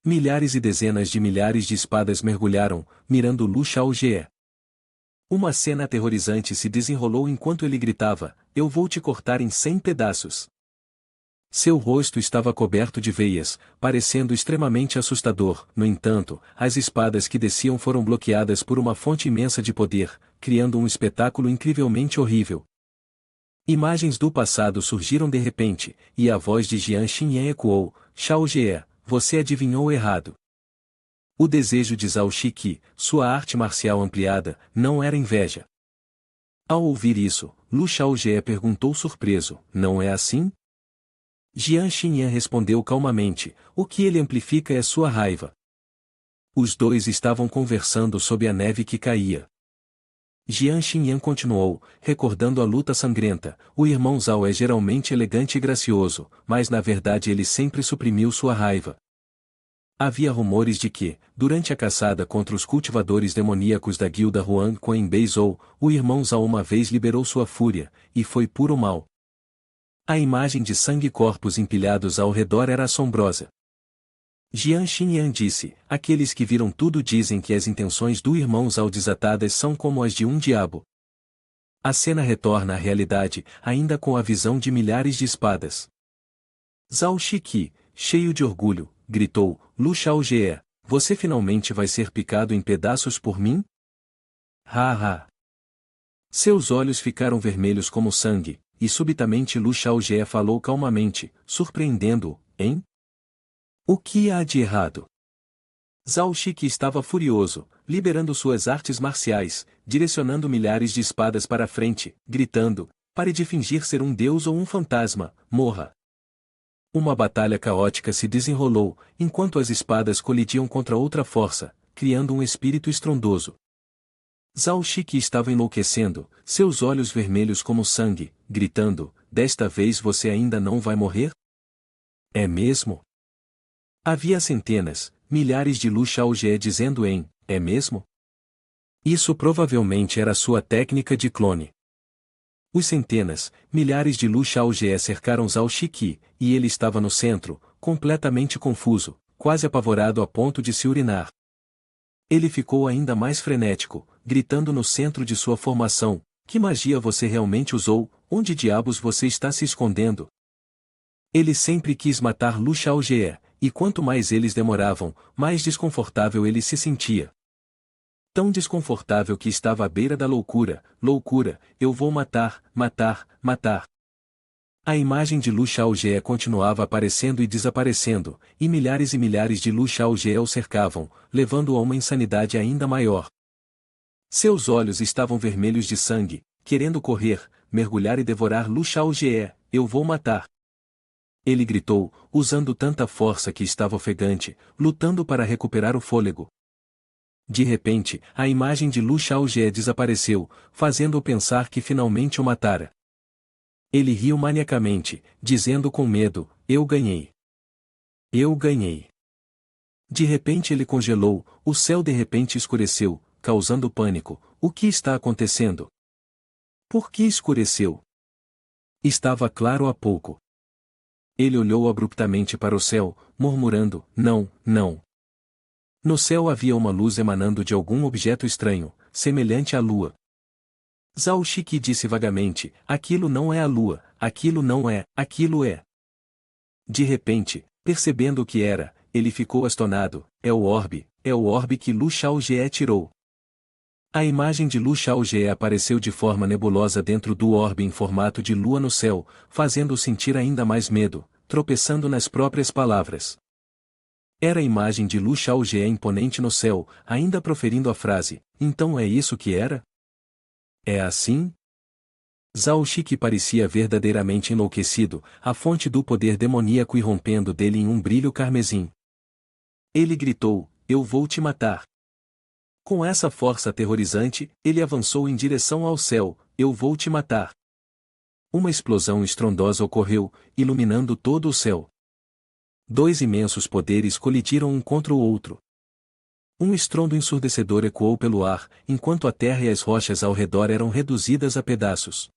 Milhares e dezenas de milhares de espadas mergulharam, mirando Lu Xiaojie. Uma cena aterrorizante se desenrolou enquanto ele gritava: "Eu vou te cortar em 100 pedaços." Seu rosto estava coberto de veias, parecendo extremamente assustador. No entanto, as espadas que desciam foram bloqueadas por uma fonte imensa de poder, criando um espetáculo incrivelmente horrível. Imagens do passado surgiram de repente, e a voz de Jian Xinyan ecoou: "Xiaojie, você adivinhou errado." O desejo de Zhao Shiqi, sua arte marcial ampliada, não era inveja. Ao ouvir isso, Lu Xiaojie perguntou surpreso: "Não é assim?" Jian Xinyan respondeu calmamente: "O que ele amplifica é sua raiva." Os dois estavam conversando sob a neve que caía. Jian Xinyan continuou, recordando a luta sangrenta: "O irmão Zhao é geralmente elegante e gracioso, mas na verdade ele sempre suprimiu sua raiva." Havia rumores de que, durante a caçada contra os cultivadores demoníacos da guilda Huang Quan em Beizhou, o irmão Zhao uma vez liberou sua fúria, e foi puro mal. A imagem de sangue e corpos empilhados ao redor era assombrosa. Jian Xinyan disse: "Aqueles que viram tudo dizem que as intenções do irmão Zhao desatadas são como as de um diabo." A cena retorna à realidade, ainda com a visão de milhares de espadas. Zhao Shiqi, cheio de orgulho, gritou: "Lu Xiaojie, você finalmente vai ser picado em pedaços por mim?" Ha ha! Seus olhos ficaram vermelhos como sangue, e subitamente Lu Xiaojie falou calmamente, surpreendendo-o: "Hein? O que há de errado?" Zhao Shiqi estava furioso, liberando suas artes marciais, direcionando milhares de espadas para a frente, gritando: "Pare de fingir ser um deus ou um fantasma, morra!" Uma batalha caótica se desenrolou, enquanto as espadas colidiam contra outra força, criando um espírito estrondoso. Zhao Shiqi estava enlouquecendo, seus olhos vermelhos como sangue, gritando: "Desta vez você ainda não vai morrer?" "É mesmo?" Havia centenas, milhares de Lu Xiaojie dizendo "É mesmo?" Isso provavelmente era sua técnica de clone. Os centenas, milhares de Lu Xiaojie cercaram Zhao Shiqi, e ele estava no centro, completamente confuso, quase apavorado a ponto de se urinar. Ele ficou ainda mais frenético, gritando no centro de sua formação: "Que magia você realmente usou? Onde diabos você está se escondendo?" Ele sempre quis matar Lu Xiaojie, e quanto mais eles demoravam, mais desconfortável ele se sentia. Tão desconfortável que estava à beira da loucura: "Loucura, eu vou matar, matar, matar." A imagem de Lu Xiaojie continuava aparecendo e desaparecendo, e milhares de Lu Xiaojie o cercavam, levando-o a uma insanidade ainda maior. Seus olhos estavam vermelhos de sangue, querendo correr, mergulhar e devorar Lu Xiaojie: "Eu vou matar." Ele gritou, usando tanta força que estava ofegante, lutando para recuperar o fôlego. De repente, a imagem de Lu Xiaojie desapareceu, fazendo-o pensar que finalmente o matara. Ele riu maniacamente, dizendo com medo: "Eu ganhei. Eu ganhei." De repente ele congelou, o céu de repente escureceu, causando pânico. O que está acontecendo? Por que escureceu? Estava claro há pouco. Ele olhou abruptamente para o céu, murmurando: "Não, não." No céu havia uma luz emanando de algum objeto estranho, semelhante à lua. Zhao Shiqi disse vagamente: "Aquilo não é a lua, aquilo não é, aquilo é." De repente, percebendo o que era, ele ficou astonado: é o orbe que Lu Xiaojie tirou." A imagem de Lu Xiaojie apareceu de forma nebulosa dentro do orbe em formato de lua no céu, fazendo-o sentir ainda mais medo, tropeçando nas próprias palavras. Era a imagem de Lu Xiaojie imponente no céu, ainda proferindo a frase: "Então é isso que era? É assim?" Zhao Shiqi parecia verdadeiramente enlouquecido, a fonte do poder demoníaco irrompendo dele em um brilho carmesim. Ele gritou: "Eu vou te matar." Com essa força aterrorizante, ele avançou em direção ao céu: "Eu vou te matar." Uma explosão estrondosa ocorreu, iluminando todo o céu. Dois imensos poderes colidiram um contra o outro. Um estrondo ensurdecedor ecoou pelo ar, enquanto a terra e as rochas ao redor eram reduzidas a pedaços.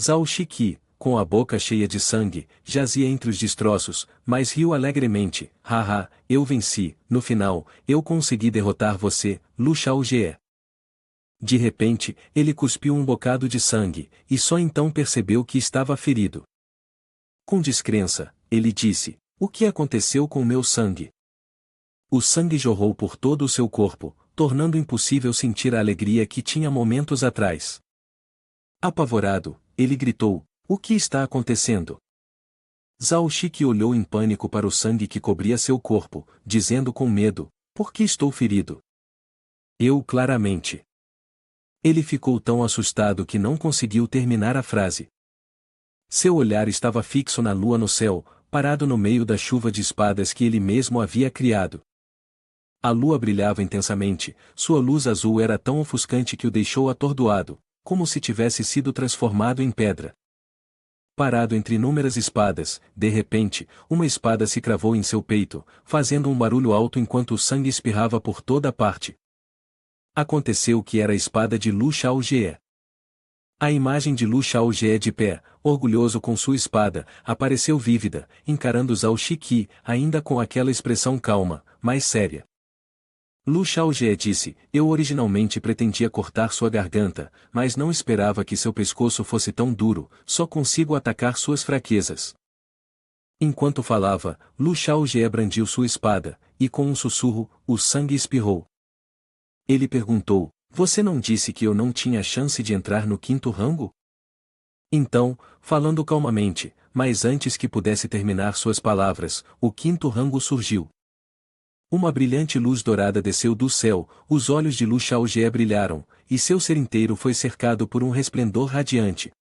Zhao Shiqi, com a boca cheia de sangue, jazia entre os destroços, mas riu alegremente. Haha, eu venci, no final, eu consegui derrotar você, Lu Xiaojie. De repente, ele cuspiu um bocado de sangue, e só então percebeu que estava ferido. Com descrença, ele disse: "O que aconteceu com meu sangue?" O sangue jorrou por todo o seu corpo, tornando impossível sentir a alegria que tinha momentos atrás. Apavorado, ele gritou: "O que está acontecendo?" Zhao Shiqi olhou em pânico para o sangue que cobria seu corpo, dizendo com medo: "Por que estou ferido?" "Eu claramente." Ele ficou tão assustado que não conseguiu terminar a frase. Seu olhar estava fixo na lua no céu, parado no meio da chuva de espadas que ele mesmo havia criado. A lua brilhava intensamente, sua luz azul era tão ofuscante que o deixou atordoado, como se tivesse sido transformado em pedra. Parado entre inúmeras espadas, de repente, uma espada se cravou em seu peito, fazendo um barulho alto enquanto o sangue espirrava por toda parte. Aconteceu que era a espada de Lu Xiaojie. A imagem de Lu Xiaojie de pé, orgulhoso com sua espada, apareceu vívida, encarando Zhao Shiqi, ainda com aquela expressão calma, mas séria. Lu Xiaojie disse: "Eu originalmente pretendia cortar sua garganta, mas não esperava que seu pescoço fosse tão duro, só consigo atacar suas fraquezas." Enquanto falava, Lu Xiaojie brandiu sua espada, e com um sussurro, o sangue espirrou. Ele perguntou: "Você não disse que eu não tinha chance de entrar no quinto rango?" Então, falando calmamente, mas antes que pudesse terminar suas palavras, o quinto rango surgiu. Uma brilhante luz dourada desceu do céu, os olhos de Lu Xiaojie brilharam, e seu ser inteiro foi cercado por um resplendor radiante.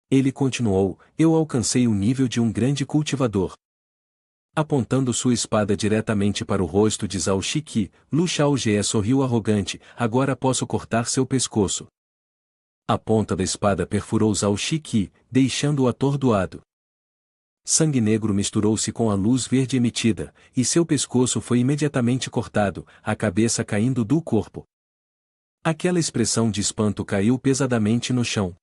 Ele continuou: "Eu alcancei o nível de um grande cultivador." Apontando sua espada diretamente para o rosto de Zhao Shiqi, Lu Xiaojie sorriu arrogante: "Agora posso cortar seu pescoço." A ponta da espada perfurou Zhao Shiqi, deixando-o atordoado. Sangue negro misturou-se com a luz verde emitida, e seu pescoço foi imediatamente cortado, a cabeça caindo do corpo. Aquela expressão de espanto caiu pesadamente no chão.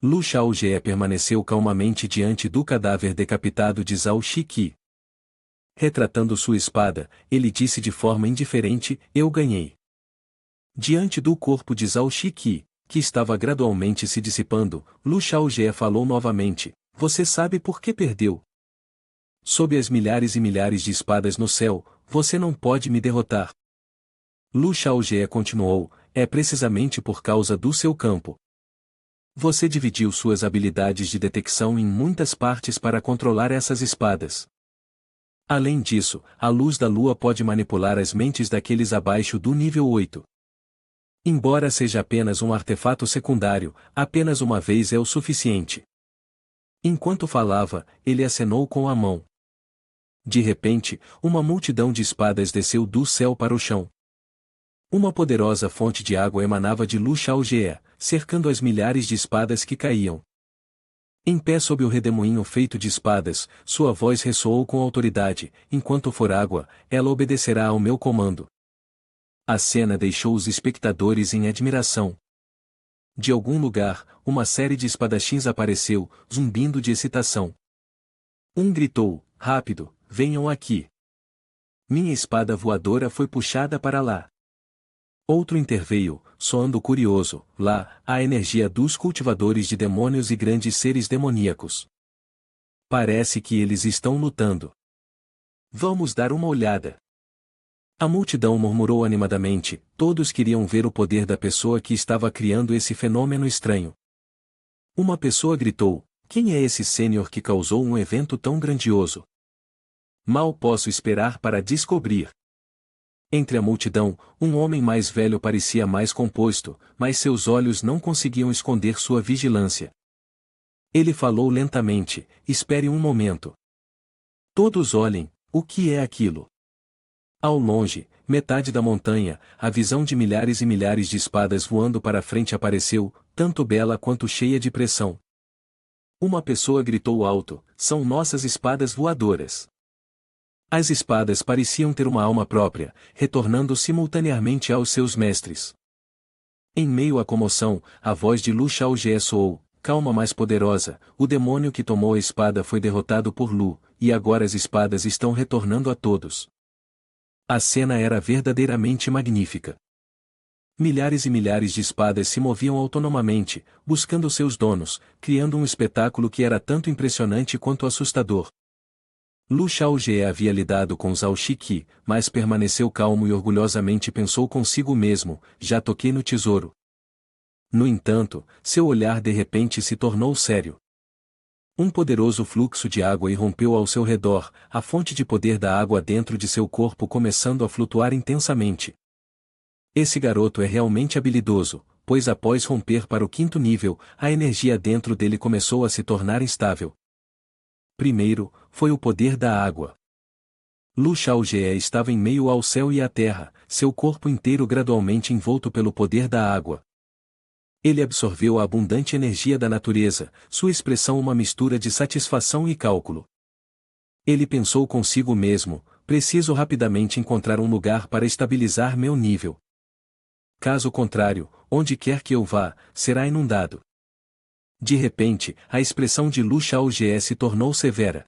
Lu Xiaojie permaneceu calmamente diante do cadáver decapitado de Zhao Shiqi. Retratando sua espada, ele disse de forma indiferente: "Eu ganhei." Diante do corpo de Zhao Shiqi, que estava gradualmente se dissipando, Lu Xiaojie falou novamente: "Você sabe por que perdeu? Sob as milhares e milhares de espadas no céu, você não pode me derrotar." Lu Xiaojie continuou: "É precisamente por causa do seu campo. Você dividiu suas habilidades de detecção em muitas partes para controlar essas espadas. Além disso, a luz da lua pode manipular as mentes daqueles abaixo do nível 8. Embora seja apenas um artefato secundário, apenas uma vez é o suficiente." Enquanto falava, ele acenou com a mão. De repente, uma multidão de espadas desceu do céu para o chão. Uma poderosa fonte de água emanava de Lu Xiaojie, cercando as milhares de espadas que caíam. Em pé sob o redemoinho feito de espadas, sua voz ressoou com autoridade: "Enquanto for água, ela obedecerá ao meu comando." A cena deixou os espectadores em admiração. De algum lugar, uma série de espadachins apareceu, zumbindo de excitação. Um gritou: "Rápido, venham aqui. Minha espada voadora foi puxada para lá." Outro interveio, soando curioso: "Lá, a energia dos cultivadores de demônios e grandes seres demoníacos. Parece que eles estão lutando. Vamos dar uma olhada." A multidão murmurou animadamente, todos queriam ver o poder da pessoa que estava criando esse fenômeno estranho. Uma pessoa gritou: "Quem é esse sênior que causou um evento tão grandioso? Mal posso esperar para descobrir." Entre a multidão, um homem mais velho parecia mais composto, mas seus olhos não conseguiam esconder sua vigilância. Ele falou lentamente: "Espere um momento. Todos olhem, o que é aquilo?" Ao longe, metade da montanha, a visão de milhares e milhares de espadas voando para frente apareceu, tanto bela quanto cheia de pressão. Uma pessoa gritou alto: "São nossas espadas voadoras." As espadas pareciam ter uma alma própria, retornando simultaneamente aos seus mestres. Em meio à comoção, a voz de Lu Xiaojie soou: calma mais poderosa, o demônio que tomou a espada foi derrotado por Lu, e agora as espadas estão retornando a todos. A cena era verdadeiramente magnífica. Milhares e milhares de espadas se moviam autonomamente, buscando seus donos, criando um espetáculo que era tanto impressionante quanto assustador. Lu Xiaojie havia lidado com Zhao Shiqi, mas permaneceu calmo e orgulhosamente pensou consigo mesmo, já toquei no tesouro. No entanto, seu olhar de repente se tornou sério. Um poderoso fluxo de água irrompeu ao seu redor, a fonte de poder da água dentro de seu corpo começando a flutuar intensamente. Esse garoto é realmente habilidoso, pois após romper para o 5º nível, a energia dentro dele começou a se tornar instável. Primeiro, foi o poder da água. Lu Xiaojie estava em meio ao céu e à terra, seu corpo inteiro gradualmente envolto pelo poder da água. Ele absorveu a abundante energia da natureza, sua expressão uma mistura de satisfação e cálculo. Ele pensou consigo mesmo, preciso rapidamente encontrar um lugar para estabilizar meu nível. Caso contrário, onde quer que eu vá, será inundado. De repente, a expressão de Lu Xiaojie se tornou severa.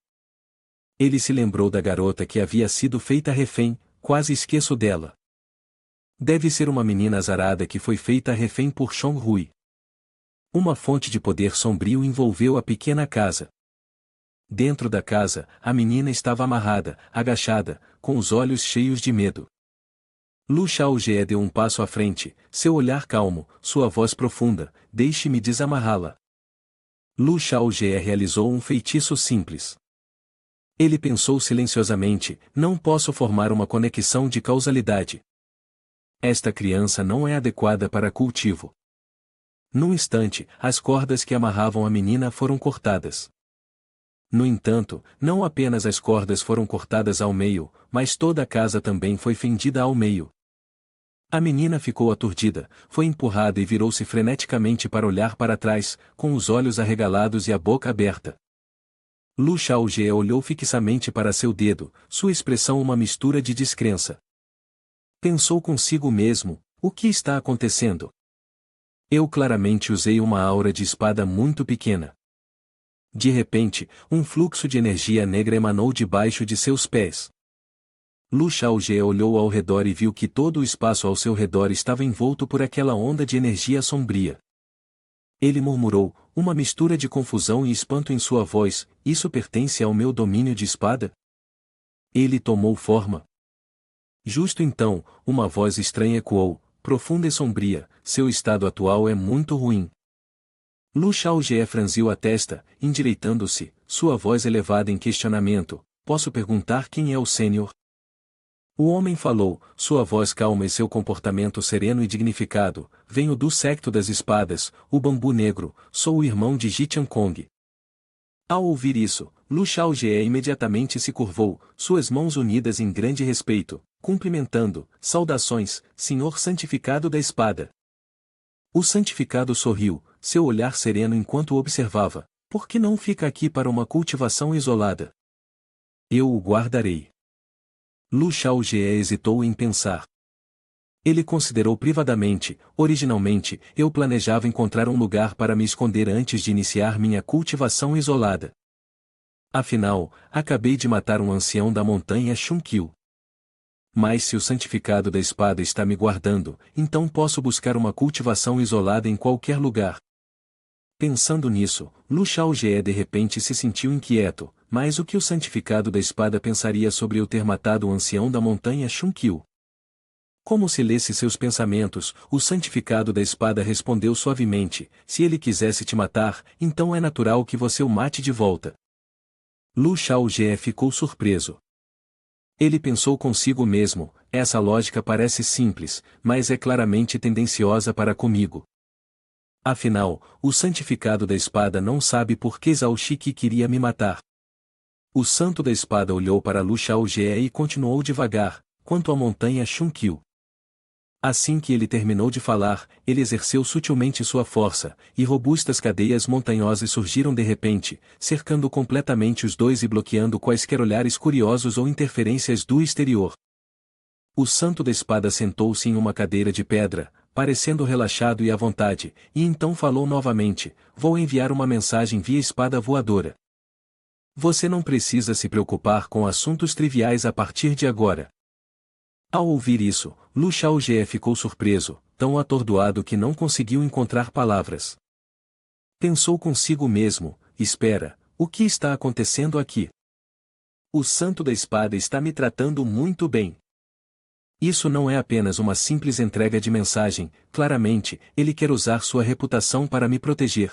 Ele se lembrou da garota que havia sido feita refém, quase esqueço dela. Deve ser uma menina azarada que foi feita refém por Chong Hui. Uma fonte de poder sombrio envolveu a pequena casa. Dentro da casa, a menina estava amarrada, agachada, com os olhos cheios de medo. Lu Xiaojie deu um passo à frente, seu olhar calmo, sua voz profunda, deixe-me desamarrá-la. Lu Xiaojie realizou um feitiço simples. Ele pensou silenciosamente, não posso formar uma conexão de causalidade. Esta criança não é adequada para cultivo. Num instante, as cordas que amarravam a menina foram cortadas. No entanto, não apenas as cordas foram cortadas ao meio, mas toda a casa também foi fendida ao meio. A menina ficou aturdida, foi empurrada e virou-se freneticamente para olhar para trás, com os olhos arregalados e a boca aberta. Lu Xiaojie olhou fixamente para seu dedo, sua expressão uma mistura de descrença. Pensou consigo mesmo, o que está acontecendo? Eu claramente usei uma aura de espada muito pequena. De repente, um fluxo de energia negra emanou debaixo de seus pés. Lu Xiaojie olhou ao redor e viu que todo o espaço ao seu redor estava envolto por aquela onda de energia sombria. Ele murmurou, uma mistura de confusão e espanto em sua voz, isso pertence ao meu domínio de espada? Ele tomou forma. Justo então, uma voz estranha ecoou, profunda e sombria, seu estado atual é muito ruim. Lu Xiaojie franziu a testa, endireitando-se, sua voz elevada em questionamento, posso perguntar quem é o Sênior? O homem falou, sua voz calma e seu comportamento sereno e dignificado, venho do séquito das espadas, o bambu negro, sou o irmão de Ji Qiankong. Ao ouvir isso, Lu Xiaojie imediatamente se curvou, suas mãos unidas em grande respeito, cumprimentando, saudações, Senhor santificado da espada. O santificado sorriu, seu olhar sereno enquanto o observava, por que não fica aqui para uma cultivação isolada? Eu o guardarei. Lu Xiaojie hesitou em pensar. Ele considerou privadamente, originalmente, eu planejava encontrar um lugar para me esconder antes de iniciar minha cultivação isolada. Afinal, acabei de matar um ancião da montanha Xunkyu. Mas se o santificado da espada está me guardando, então posso buscar uma cultivação isolada em qualquer lugar. Pensando nisso, Lu Xiaojie de repente se sentiu inquieto, mas o que o santificado da espada pensaria sobre eu ter matado o ancião da montanha Xunkyu? Como se lesse seus pensamentos, o santificado da espada respondeu suavemente, se ele quisesse te matar, então é natural que você o mate de volta. Lu Xiaojie ficou surpreso. Ele pensou consigo mesmo, essa lógica parece simples, mas é claramente tendenciosa para comigo. Afinal, o santificado da espada não sabe por que Zhao Shiqi queria me matar. O santo da espada olhou para Lu Xiaojie e continuou devagar, quanto à montanha Xunkyu. Assim que ele terminou de falar, ele exerceu sutilmente sua força, e robustas cadeias montanhosas surgiram de repente, cercando completamente os dois e bloqueando quaisquer olhares curiosos ou interferências do exterior. O santo da espada sentou-se em uma cadeira de pedra, parecendo relaxado e à vontade, e então falou novamente: vou enviar uma mensagem via espada voadora. Você não precisa se preocupar com assuntos triviais a partir de agora. Ao ouvir isso, Lu Xiaojie ficou surpreso, tão atordoado que não conseguiu encontrar palavras. Pensou consigo mesmo: espera, o que está acontecendo aqui? O Santo da Espada está me tratando muito bem. Isso não é apenas uma simples entrega de mensagem, claramente, ele quer usar sua reputação para me proteger.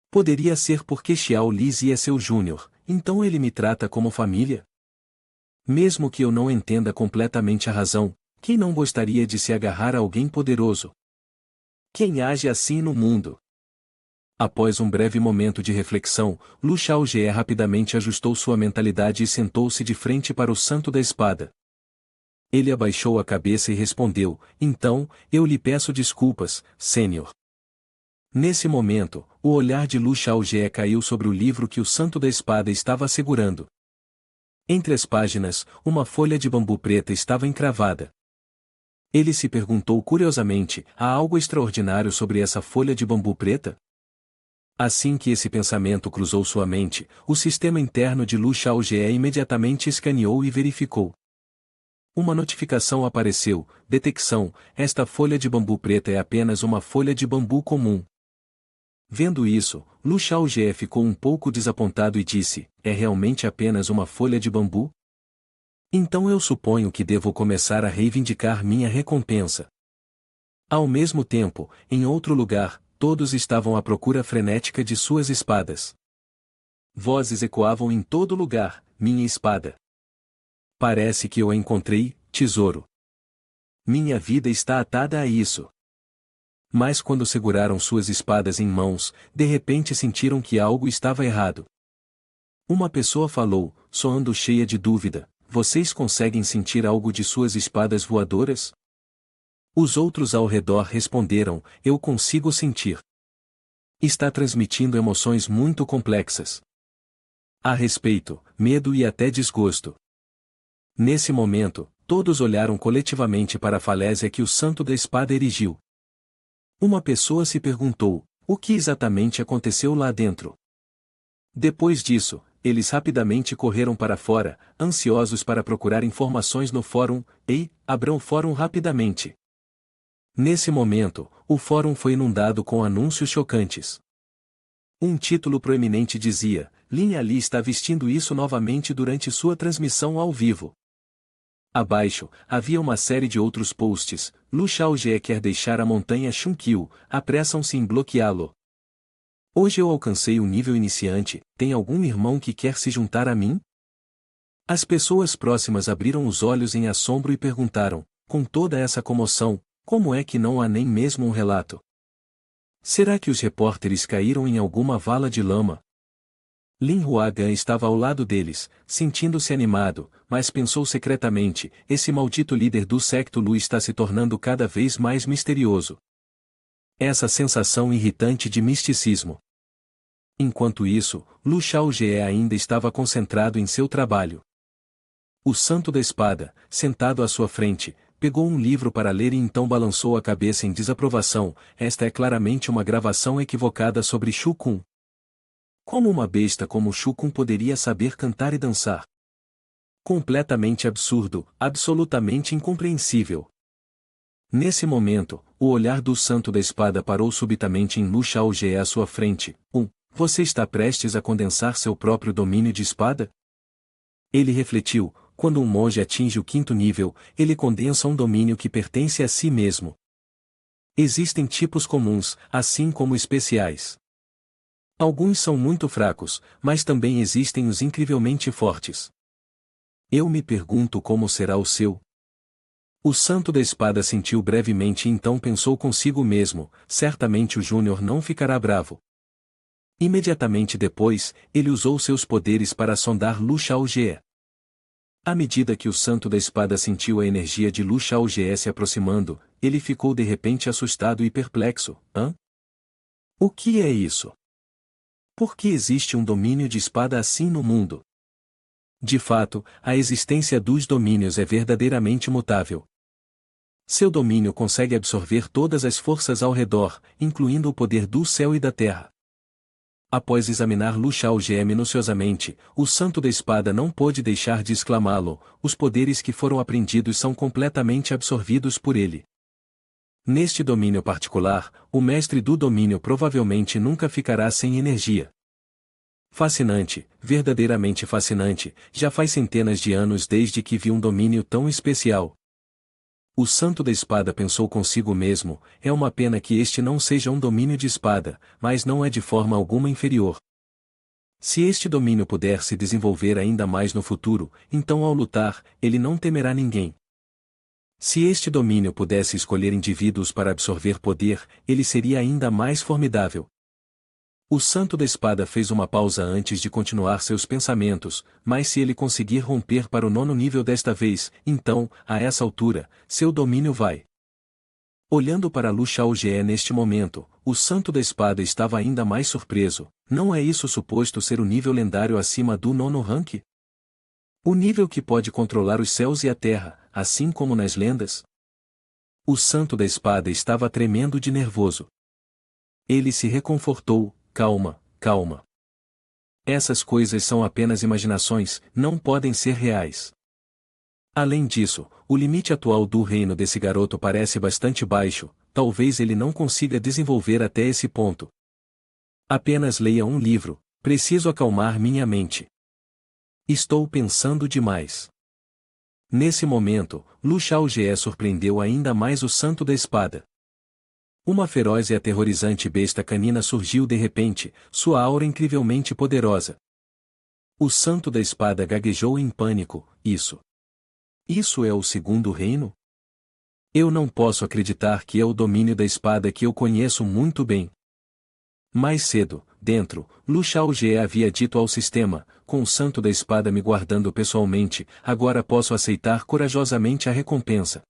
Poderia ser porque Xiao Lizi é seu júnior, então ele me trata como família? Mesmo que eu não entenda completamente a razão, quem não gostaria de se agarrar a alguém poderoso? Quem age assim no mundo? Após um breve momento de reflexão, Lu Xiaojie rapidamente ajustou sua mentalidade e sentou-se de frente para o Santo da Espada. Ele abaixou a cabeça e respondeu: então, eu lhe peço desculpas, Sênior. Nesse momento, o olhar de Lu Xiaojie caiu sobre o livro que o Santo da Espada estava segurando. Entre as páginas, uma folha de bambu preta estava encravada. Ele se perguntou curiosamente: há algo extraordinário sobre essa folha de bambu preta? Assim que esse pensamento cruzou sua mente, o sistema interno de Lu Xiaojie imediatamente escaneou e verificou. Uma notificação apareceu: detecção, esta folha de bambu preta é apenas uma folha de bambu comum. Vendo isso, Lu Xiaojie ficou um pouco desapontado e disse: é realmente apenas uma folha de bambu? Então eu suponho que devo começar a reivindicar minha recompensa. Ao mesmo tempo, em outro lugar, todos estavam à procura frenética de suas espadas. Vozes ecoavam em todo lugar: minha espada. Parece que eu a encontrei, tesouro. Minha vida está atada a isso. Mas quando seguraram suas espadas em mãos, de repente sentiram que algo estava errado. Uma pessoa falou, soando cheia de dúvida: vocês conseguem sentir algo de suas espadas voadoras? Os outros ao redor responderam: eu consigo sentir. Está transmitindo emoções muito complexas. Há respeito, medo e até desgosto. Nesse momento, todos olharam coletivamente para a falésia que o Santo da Espada erigiu. Uma pessoa se perguntou: o que exatamente aconteceu lá dentro? Depois disso, eles rapidamente correram para fora, ansiosos para procurar informações no fórum. Ei, abram o fórum rapidamente. Nesse momento, o fórum foi inundado com anúncios chocantes. Um título proeminente dizia: Lin Ali está vestindo isso novamente durante sua transmissão ao vivo. Abaixo, havia uma série de outros posts: Lu Xiaojie quer deixar a montanha Xunkyu, apressam-se em bloqueá-lo. Hoje eu alcancei o nível iniciante, tem algum irmão que quer se juntar a mim? As pessoas próximas abriram os olhos em assombro e perguntaram: com toda essa comoção, como é que não há nem mesmo um relato? Será que os repórteres caíram em alguma vala de lama? Lin Huagan estava ao lado deles, sentindo-se animado, mas pensou secretamente: esse maldito líder do secto Lu está se tornando cada vez mais misterioso. Essa sensação irritante de misticismo. Enquanto isso, Lu Xiaojie ainda estava concentrado em seu trabalho. O Santo da Espada, sentado à sua frente, pegou um livro para ler e então balançou a cabeça em desaprovação: esta é claramente uma gravação equivocada sobre Shu Kun. Como uma besta como Shu Kun poderia saber cantar e dançar? Completamente absurdo, absolutamente incompreensível. Nesse momento, o olhar do Santo da Espada parou subitamente em Lu Xiaojie à sua frente. Você está prestes a condensar seu próprio domínio de espada? Ele refletiu: quando um monge atinge o 5º nível, ele condensa um domínio que pertence a si mesmo. Existem tipos comuns, assim como especiais. Alguns são muito fracos, mas também existem os incrivelmente fortes. Eu me pergunto como será o seu. O Santo da Espada sentiu brevemente e então pensou consigo mesmo: certamente o Júnior não ficará bravo. Imediatamente depois, ele usou seus poderes para sondar Lu Xiaojie. À medida que o Santo da Espada sentiu a energia de Lu Xiaojie se aproximando, ele ficou de repente assustado e perplexo. O que é isso? Por que existe um domínio de espada assim no mundo? De fato, a existência dos domínios é verdadeiramente mutável. Seu domínio consegue absorver todas as forças ao redor, incluindo o poder do céu e da terra. Após examinar Lu Xiaojie minuciosamente, o Santo da Espada não pôde deixar de exclamá-lo: os poderes que foram aprendidos são completamente absorvidos por ele. Neste domínio particular, o mestre do domínio provavelmente nunca ficará sem energia. Fascinante, verdadeiramente fascinante, já faz centenas de anos desde que vi um domínio tão especial. O Santo da Espada pensou consigo mesmo: é uma pena que este não seja um domínio de espada, mas não é de forma alguma inferior. Se este domínio puder se desenvolver ainda mais no futuro, então ao lutar, ele não temerá ninguém. Se este domínio pudesse escolher indivíduos para absorver poder, ele seria ainda mais formidável. O Santo da Espada fez uma pausa antes de continuar seus pensamentos, mas se ele conseguir romper para o 9º nível desta vez, então, a essa altura, seu domínio vai. Olhando para Lu Xiaojie neste momento, o Santo da Espada estava ainda mais surpreso. Não é isso suposto ser o nível lendário acima do 9º rank? O nível que pode controlar os céus e a terra, assim como nas lendas? O Santo da Espada estava tremendo de nervoso. Ele se reconfortou: calma, calma. Essas coisas são apenas imaginações, não podem ser reais. Além disso, o limite atual do reino desse garoto parece bastante baixo, talvez ele não consiga desenvolver até esse ponto. Apenas leia um livro, preciso acalmar minha mente. Estou pensando demais. Nesse momento, Lu Xiaojie surpreendeu ainda mais o Santo da Espada. Uma feroz e aterrorizante besta canina surgiu de repente, sua aura incrivelmente poderosa. O Santo da Espada gaguejou em pânico: isso é o 2º reino? Eu não posso acreditar que é o domínio da espada que eu conheço muito bem. Mais cedo, dentro, Lu Xiaojie havia dito ao sistema: com o Santo da Espada me guardando pessoalmente, agora posso aceitar corajosamente a recompensa.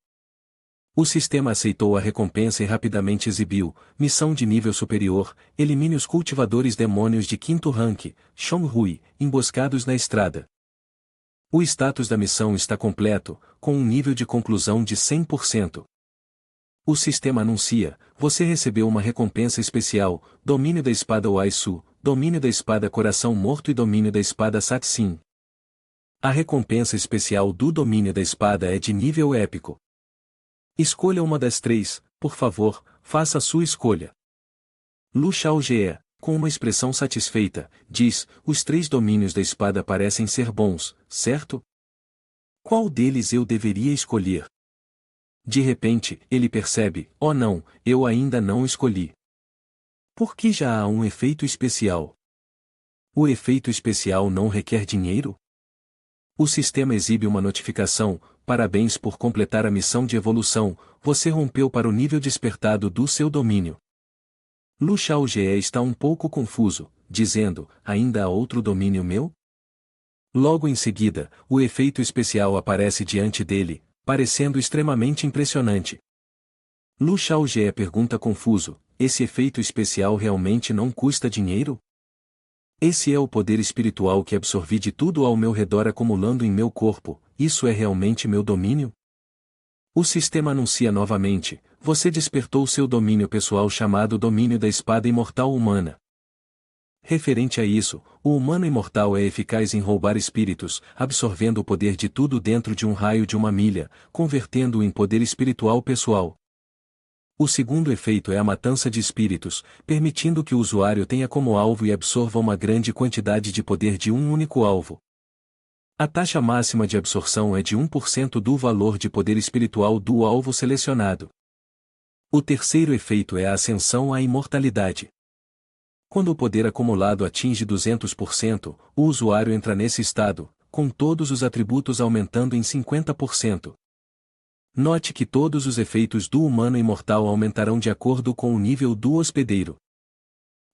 O sistema aceitou a recompensa e rapidamente exibiu: missão de nível superior, elimine os cultivadores demônios de 5º rank, Shongrui, emboscados na estrada. O status da missão está completo, com um nível de conclusão de 100%. O sistema anuncia: você recebeu uma recompensa especial, domínio da espada Waisu, domínio da espada Coração Morto e domínio da espada Satsin. A recompensa especial do domínio da espada é de nível épico. Escolha uma das 3, por favor, faça a sua escolha. Lu Xiaojie, com uma expressão satisfeita, diz: os 3 domínios da espada parecem ser bons, certo? Qual deles eu deveria escolher? De repente, ele percebe: oh não, eu ainda não escolhi. Por que já há um efeito especial? O efeito especial não requer dinheiro? O sistema exibe uma notificação: parabéns por completar a missão de evolução, você rompeu para o nível despertado do seu domínio. Lu Xiaojie está um pouco confuso, dizendo: ainda há outro domínio meu? Logo em seguida, o efeito especial aparece diante dele, parecendo extremamente impressionante. Lu Xiaojie pergunta confuso: esse efeito especial realmente não custa dinheiro? Esse é o poder espiritual que absorvi de tudo ao meu redor acumulando em meu corpo, isso é realmente meu domínio? O sistema anuncia novamente: você despertou seu domínio pessoal chamado domínio da espada imortal humana. Referente a isso, o humano imortal é eficaz em roubar espíritos, absorvendo o poder de tudo dentro de um raio de 1 milha, convertendo-o em poder espiritual pessoal. O segundo efeito é a matança de espíritos, permitindo que o usuário tenha como alvo e absorva uma grande quantidade de poder de um único alvo. A taxa máxima de absorção é de 1% do valor de poder espiritual do alvo selecionado. O terceiro efeito é a ascensão à imortalidade. Quando o poder acumulado atinge 200%, o usuário entra nesse estado, com todos os atributos aumentando em 50%. Note que todos os efeitos do humano imortal aumentarão de acordo com o nível do hospedeiro.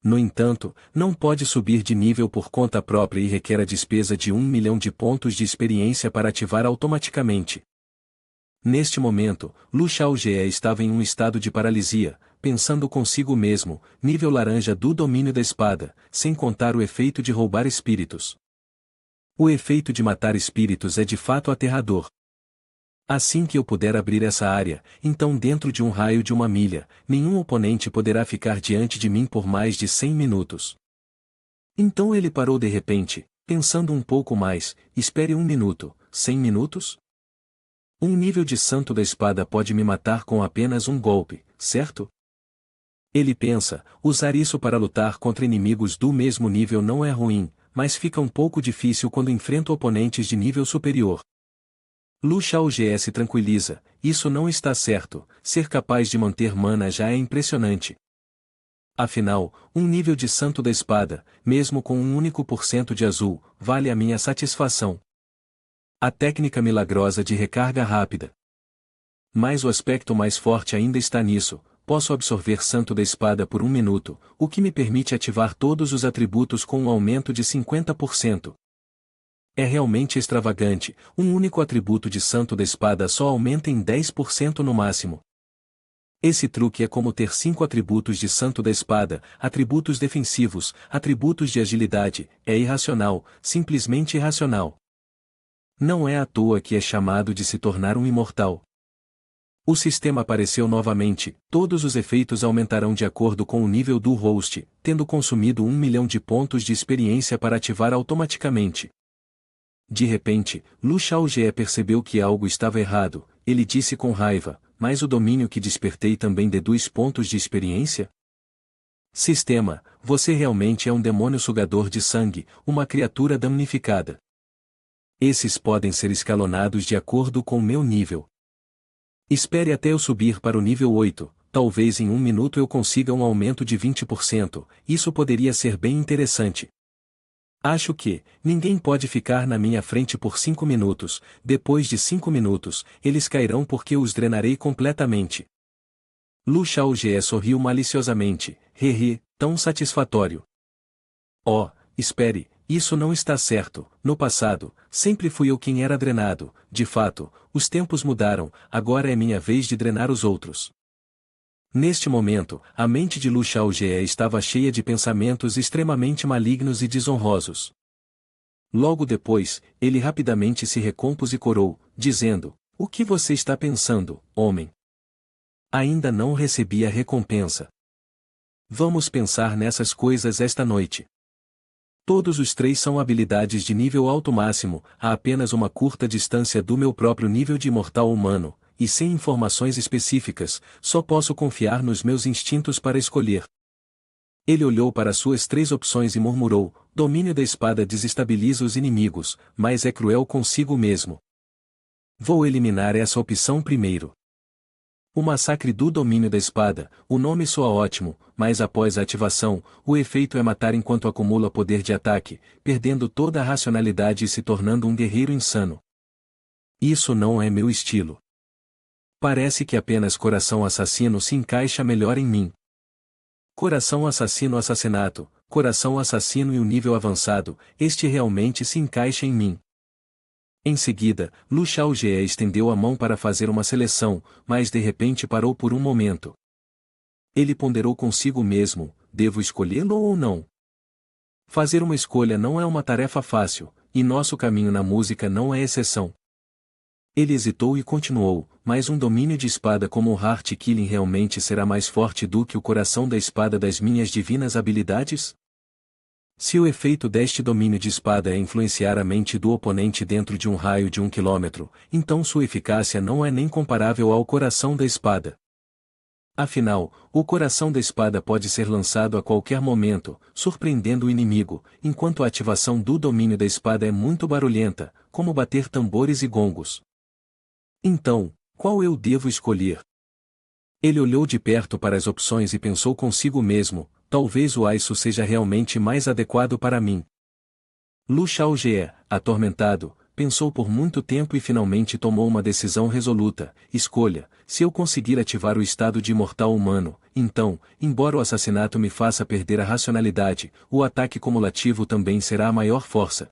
No entanto, não pode subir de nível por conta própria e requer a despesa de 1 milhão de pontos de experiência para ativar automaticamente. Neste momento, Lu Xiaojie estava em um estado de paralisia, pensando consigo mesmo: nível laranja do domínio da espada, sem contar o efeito de roubar espíritos. O efeito de matar espíritos é de fato aterrador. Assim que eu puder abrir essa área, então dentro de um raio de 1 milha, nenhum oponente poderá ficar diante de mim por mais de 100 minutos. Então ele parou de repente, pensando um pouco mais, espere 1 minuto, 100 minutos? Um nível de santo da espada pode me matar com apenas um golpe, certo? Ele pensa, usar isso para lutar contra inimigos do mesmo nível não é ruim, mas fica um pouco difícil quando enfrento oponentes de nível superior. Lu Xiaojie se tranquiliza, isso não está certo, ser capaz de manter mana já é impressionante. Afinal, um nível de santo da espada, mesmo com um único % de azul, vale a minha satisfação. A técnica milagrosa de recarga rápida. Mas o aspecto mais forte ainda está nisso, posso absorver santo da espada por 1 minuto, o que me permite ativar todos os atributos com um aumento de 50%. É realmente extravagante, um único atributo de santo da espada só aumenta em 10% no máximo. Esse truque é como ter 5 atributos de santo da espada, atributos defensivos, atributos de agilidade, é irracional, simplesmente irracional. Não é à toa que é chamado de se tornar um imortal. O sistema apareceu novamente, todos os efeitos aumentarão de acordo com o nível do host, tendo consumido 1 milhão de pontos de experiência para ativar automaticamente. De repente, Lu Xiaojie percebeu que algo estava errado, ele disse com raiva, mas o domínio que despertei também deduz pontos de experiência? Sistema, você realmente é um demônio sugador de sangue, uma criatura damnificada. Esses podem ser escalonados de acordo com meu nível. Espere até eu subir para o nível 8, talvez em 1 minuto eu consiga um aumento de 20%, isso poderia ser bem interessante. Acho que, ninguém pode ficar na minha frente por 5 minutos, depois de 5 minutos, eles cairão porque eu os drenarei completamente. Lu Xiaojie sorriu maliciosamente, hehe, tão satisfatório. Oh, espere, isso não está certo, no passado, sempre fui eu quem era drenado, de fato, os tempos mudaram, agora é minha vez de drenar os outros. Neste momento, a mente de Lu Xiaojie estava cheia de pensamentos extremamente malignos e desonrosos. Logo depois, ele rapidamente se recompôs e corou, dizendo, o que você está pensando, homem? Ainda não recebi a recompensa. Vamos pensar nessas coisas esta noite. Todos os 3 são habilidades de nível alto máximo, a apenas uma curta distância do meu próprio nível de imortal humano, e sem informações específicas, só posso confiar nos meus instintos para escolher. Ele olhou para suas 3 opções e murmurou, domínio da espada desestabiliza os inimigos, mas é cruel consigo mesmo. Vou eliminar essa opção primeiro. O massacre do domínio da espada, o nome soa ótimo, mas após a ativação, o efeito é matar enquanto acumula poder de ataque, perdendo toda a racionalidade e se tornando um guerreiro insano. Isso não é meu estilo. Parece que apenas coração assassino se encaixa melhor em mim. Coração assassino assassinato, coração assassino e o nível avançado, este realmente se encaixa em mim. Em seguida, Lu Xiaojie estendeu a mão para fazer uma seleção, mas de repente parou por um momento. Ele ponderou consigo mesmo, devo escolhê-lo ou não? Fazer uma escolha não é uma tarefa fácil, e nosso caminho na música não é exceção. Ele hesitou e continuou, mas um domínio de espada como o Heart Killing realmente será mais forte do que o coração da espada das minhas divinas habilidades? Se o efeito deste domínio de espada é influenciar a mente do oponente dentro de um raio de 1 quilômetro, então sua eficácia não é nem comparável ao coração da espada. Afinal, o coração da espada pode ser lançado a qualquer momento, surpreendendo o inimigo, enquanto a ativação do domínio da espada é muito barulhenta, como bater tambores e gongos. Então, qual eu devo escolher? Ele olhou de perto para as opções e pensou consigo mesmo, talvez o Aisu seja realmente mais adequado para mim. Lu Xiaojie, atormentado, pensou por muito tempo e finalmente tomou uma decisão resoluta, escolha, se eu conseguir ativar o estado de imortal humano, então, embora o assassinato me faça perder a racionalidade, o ataque cumulativo também será a maior força.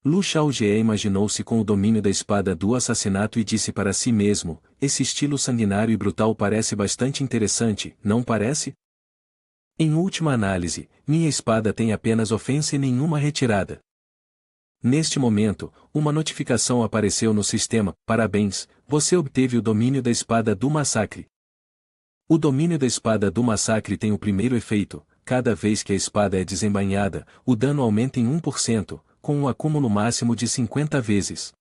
Lu Xiaojie imaginou-se com o domínio da espada do assassinato e disse para si mesmo, esse estilo sanguinário e brutal parece bastante interessante, não parece? Em última análise, minha espada tem apenas ofensa e nenhuma retirada. Neste momento, uma notificação apareceu no sistema: parabéns, você obteve o domínio da espada do massacre. O domínio da espada do massacre tem o primeiro efeito: cada vez que a espada é desembainhada, o dano aumenta em 1%, com um acúmulo máximo de 50 vezes.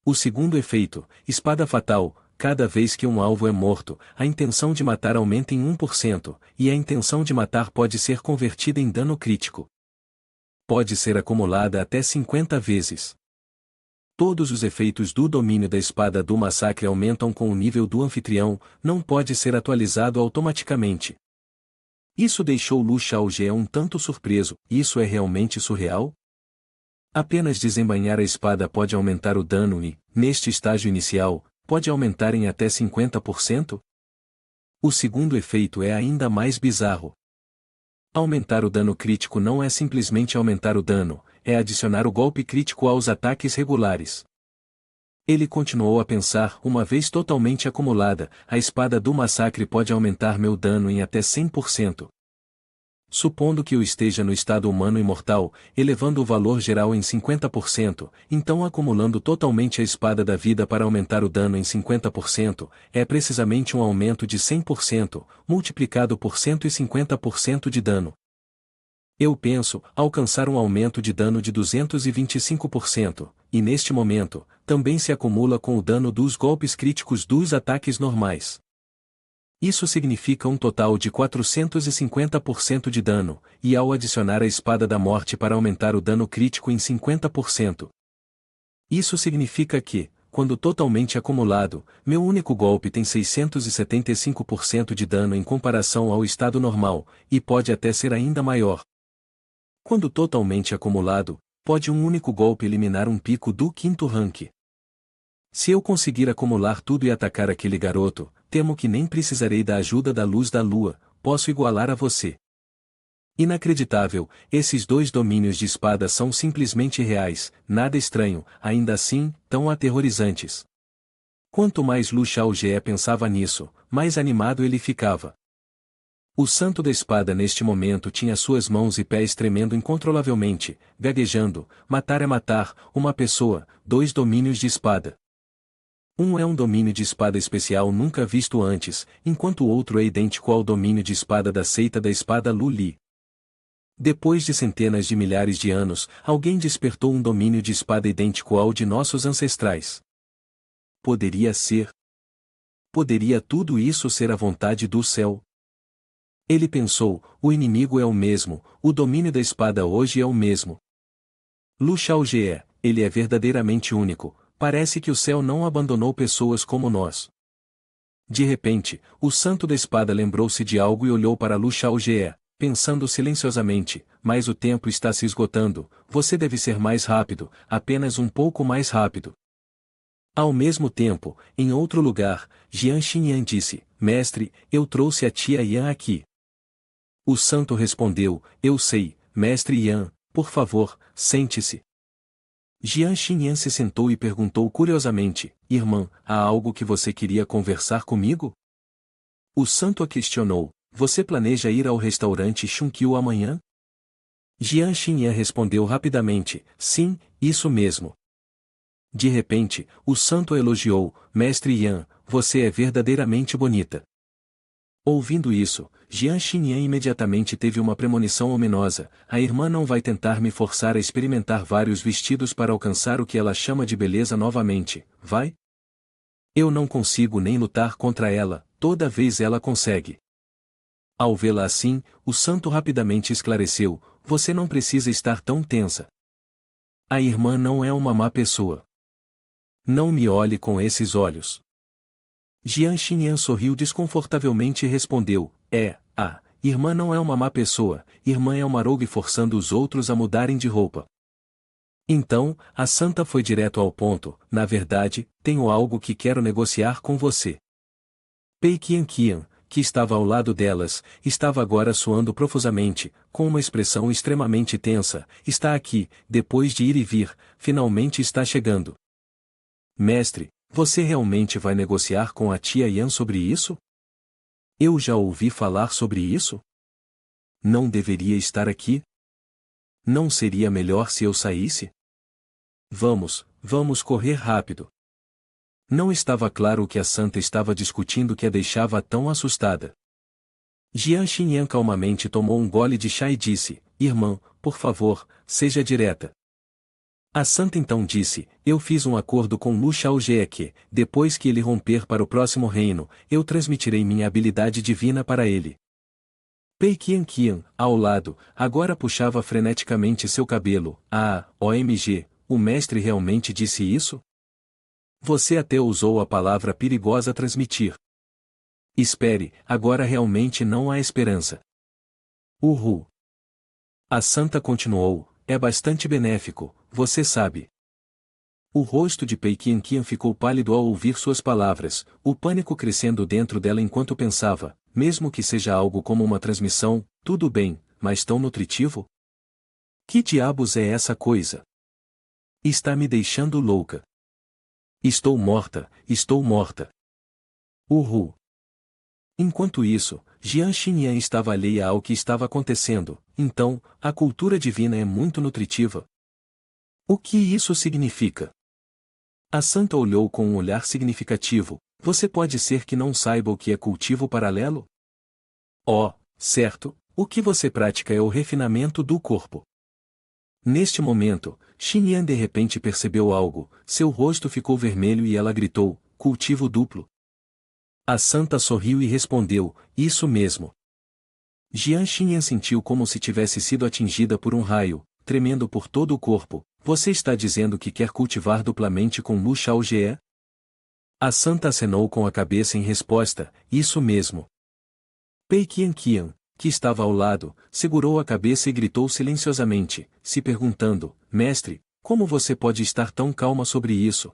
O segundo efeito: espada fatal. Cada vez que um alvo é morto, a intenção de matar aumenta em 1%, e a intenção de matar pode ser convertida em dano crítico. Pode ser acumulada até 50 vezes. Todos os efeitos do domínio da espada do massacre aumentam com o nível do anfitrião, não pode ser atualizado automaticamente. Isso deixou Lu Xiaojie um tanto surpreso: isso é realmente surreal? Apenas desembainhar a espada pode aumentar o dano e, neste estágio inicial, pode aumentar em até 50%? O segundo efeito é ainda mais bizarro. Aumentar o dano crítico não é simplesmente aumentar o dano, é adicionar o golpe crítico aos ataques regulares. Ele continuou a pensar: uma vez totalmente acumulada, a espada do massacre pode aumentar meu dano em até 100%. Supondo que eu esteja no estado humano imortal, elevando o valor geral em 50%, então acumulando totalmente a espada da vida para aumentar o dano em 50%, é precisamente um aumento de 100%, multiplicado por 150% de dano. Eu penso alcançar um aumento de dano de 225%, e neste momento, também se acumula com o dano dos golpes críticos dos ataques normais. Isso significa um total de 450% de dano, e ao adicionar a espada da morte para aumentar o dano crítico em 50%. Isso significa que, quando totalmente acumulado, meu único golpe tem 675% de dano em comparação ao estado normal, e pode até ser ainda maior. Quando totalmente acumulado, pode um único golpe eliminar um pico do 5º rank. Se eu conseguir acumular tudo e atacar aquele garoto, temo que nem precisarei da ajuda da luz da lua, posso igualar a você. Inacreditável, esses dois domínios de espada são simplesmente reais, nada estranho, ainda assim, tão aterrorizantes. Quanto mais Lu Xiaojie pensava nisso, mais animado ele ficava. O santo da espada neste momento tinha suas mãos e pés tremendo incontrolavelmente, gaguejando: matar é matar, uma pessoa, 2 domínios de espada. Um é um domínio de espada especial nunca visto antes, enquanto o outro é idêntico ao domínio de espada da seita da espada Lu Li. Depois de centenas de milhares de anos, alguém despertou um domínio de espada idêntico ao de nossos ancestrais. Poderia ser? Poderia tudo isso ser a vontade do céu? Ele pensou: o inimigo é o mesmo, o domínio da espada hoje é o mesmo. Lu Xiaojie, ele é verdadeiramente único. Parece que o céu não abandonou pessoas como nós. De repente, o santo da espada lembrou-se de algo e olhou para Lu Xiaojie, pensando silenciosamente: mas o tempo está se esgotando, você deve ser mais rápido, apenas um pouco mais rápido. Ao mesmo tempo, em outro lugar, Jian Xinyan disse: mestre, eu trouxe a tia Yan aqui. O santo respondeu: eu sei, mestre Yan, por favor, sente-se. Jian Xinyan se sentou e perguntou curiosamente: irmã, há algo que você queria conversar comigo? O santo a questionou: você planeja ir ao restaurante Xunkyu amanhã? Jian Xinyan respondeu rapidamente: sim, isso mesmo. De repente, o santo elogiou: mestre Yan, você é verdadeiramente bonita. Ouvindo isso, Jian Xinyan imediatamente teve uma premonição ominosa: a irmã não vai tentar me forçar a experimentar vários vestidos para alcançar o que ela chama de beleza novamente, vai? Eu não consigo nem lutar contra ela, toda vez ela consegue. Ao vê-la assim, o santo rapidamente esclareceu: você não precisa estar tão tensa. A irmã não é uma má pessoa. Não me olhe com esses olhos. Jian Xinyan sorriu desconfortavelmente e respondeu: a irmã não é uma má pessoa, irmã é uma rogue forçando os outros a mudarem de roupa. Então, a santa foi direto ao ponto: na verdade, tenho algo que quero negociar com você. Pei Qian, que estava ao lado delas, estava agora suando profusamente, com uma expressão extremamente tensa: está aqui, depois de ir e vir, finalmente está chegando. Mestre, você realmente vai negociar com a tia Yan sobre isso? Eu já ouvi falar sobre isso? Não deveria estar aqui? Não seria melhor se eu saísse? Vamos correr rápido. Não estava claro o que a santa estava discutindo que a deixava tão assustada. Jian Xinyan calmamente tomou um gole de chá e disse: Irmã, por favor, seja direta. A santa então disse: Eu fiz um acordo com Lu Xiaojie que, depois que ele romper para o próximo reino, eu transmitirei minha habilidade divina para ele. Pei Qian, ao lado, agora puxava freneticamente seu cabelo. Ah, OMG, o mestre realmente disse isso? Você até usou a palavra perigosa transmitir. Espere, agora realmente não há esperança. Uhul. A santa continuou: É bastante benéfico, você sabe. O rosto de Pei Qian ficou pálido ao ouvir suas palavras, o pânico crescendo dentro dela enquanto pensava, mesmo que seja algo como uma transmissão, tudo bem, mas tão nutritivo? Que diabos é essa coisa? Está me deixando louca. Estou morta, estou morta. Uhul. Enquanto isso, Jian Xinyan estava alheia ao que estava acontecendo. Então, a cultura divina é muito nutritiva. O que isso significa? A santa olhou com um olhar significativo. Você pode ser que não saiba o que é cultivo paralelo? Oh, certo, o que você pratica é o refinamento do corpo. Neste momento, Xinyan de repente percebeu algo, seu rosto ficou vermelho e ela gritou: Cultivo duplo. A santa sorriu e respondeu: Isso mesmo. Jian Xinyan sentiu como se tivesse sido atingida por um raio, tremendo por todo o corpo. Você está dizendo que quer cultivar duplamente com Lu Xiaojie? A santa acenou com a cabeça em resposta: Isso mesmo. Pei Qian, que estava ao lado, segurou a cabeça e gritou silenciosamente, se perguntando: Mestre, como você pode estar tão calma sobre isso?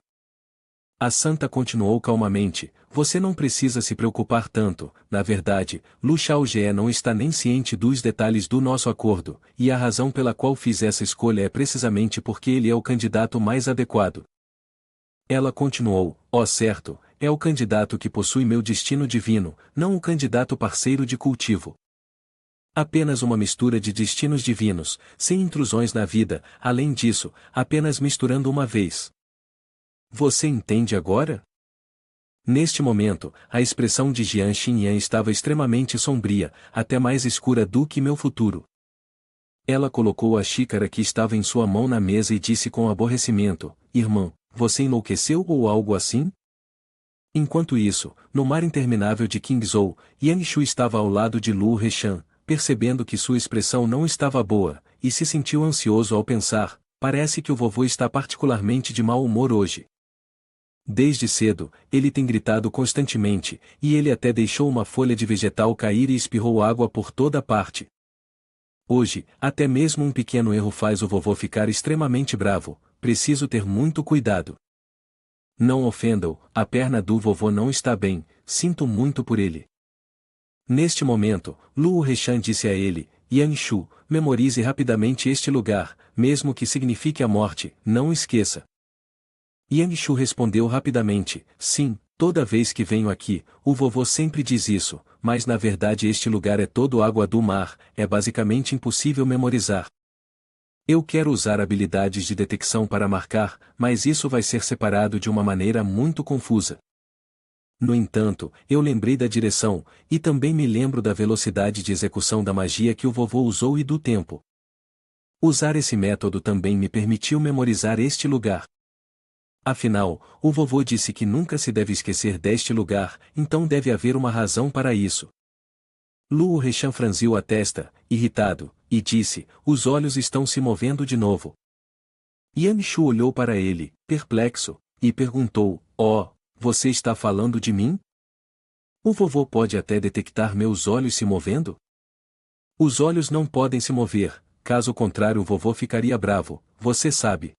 A santa continuou calmamente: Você não precisa se preocupar tanto, na verdade, Lu Xiaojie não está nem ciente dos detalhes do nosso acordo, e a razão pela qual fiz essa escolha é precisamente porque ele é o candidato mais adequado. Ela continuou: certo, é o candidato que possui meu destino divino, não o candidato parceiro de cultivo. Apenas uma mistura de destinos divinos, sem intrusões na vida, além disso, apenas misturando uma vez. Você entende agora? Neste momento, a expressão de Jian Xinyan estava extremamente sombria, até mais escura do que meu futuro. Ela colocou a xícara que estava em sua mão na mesa e disse com aborrecimento: Irmã, você enlouqueceu ou algo assim? Enquanto isso, no mar interminável de Qingzhou, Yangshu estava ao lado de Lu Reshan, percebendo que sua expressão não estava boa, e se sentiu ansioso ao pensar: parece que o vovô está particularmente de mau humor hoje. Desde cedo, ele tem gritado constantemente, e ele até deixou uma folha de vegetal cair e espirrou água por toda parte. Hoje, até mesmo um pequeno erro faz o vovô ficar extremamente bravo, preciso ter muito cuidado. Não ofenda-o, a perna do vovô não está bem, sinto muito por ele. Neste momento, Lu Reshan disse a ele: Yangshu, memorize rapidamente este lugar, mesmo que signifique a morte, não esqueça. Yangshu respondeu rapidamente: Sim, toda vez que venho aqui, o vovô sempre diz isso, mas na verdade este lugar é todo água do mar, é basicamente impossível memorizar. Eu quero usar habilidades de detecção para marcar, mas isso vai ser separado de uma maneira muito confusa. No entanto, eu lembrei da direção, e também me lembro da velocidade de execução da magia que o vovô usou e do tempo. Usar esse método também me permitiu memorizar este lugar. Afinal, o vovô disse que nunca se deve esquecer deste lugar, então deve haver uma razão para isso. Lu Reshan franziu a testa, irritado, e disse: Os olhos estão se movendo de novo. Yangshu olhou para ele, perplexo, e perguntou: você está falando de mim? O vovô pode até detectar meus olhos se movendo? Os olhos não podem se mover, caso contrário o vovô ficaria bravo, você sabe.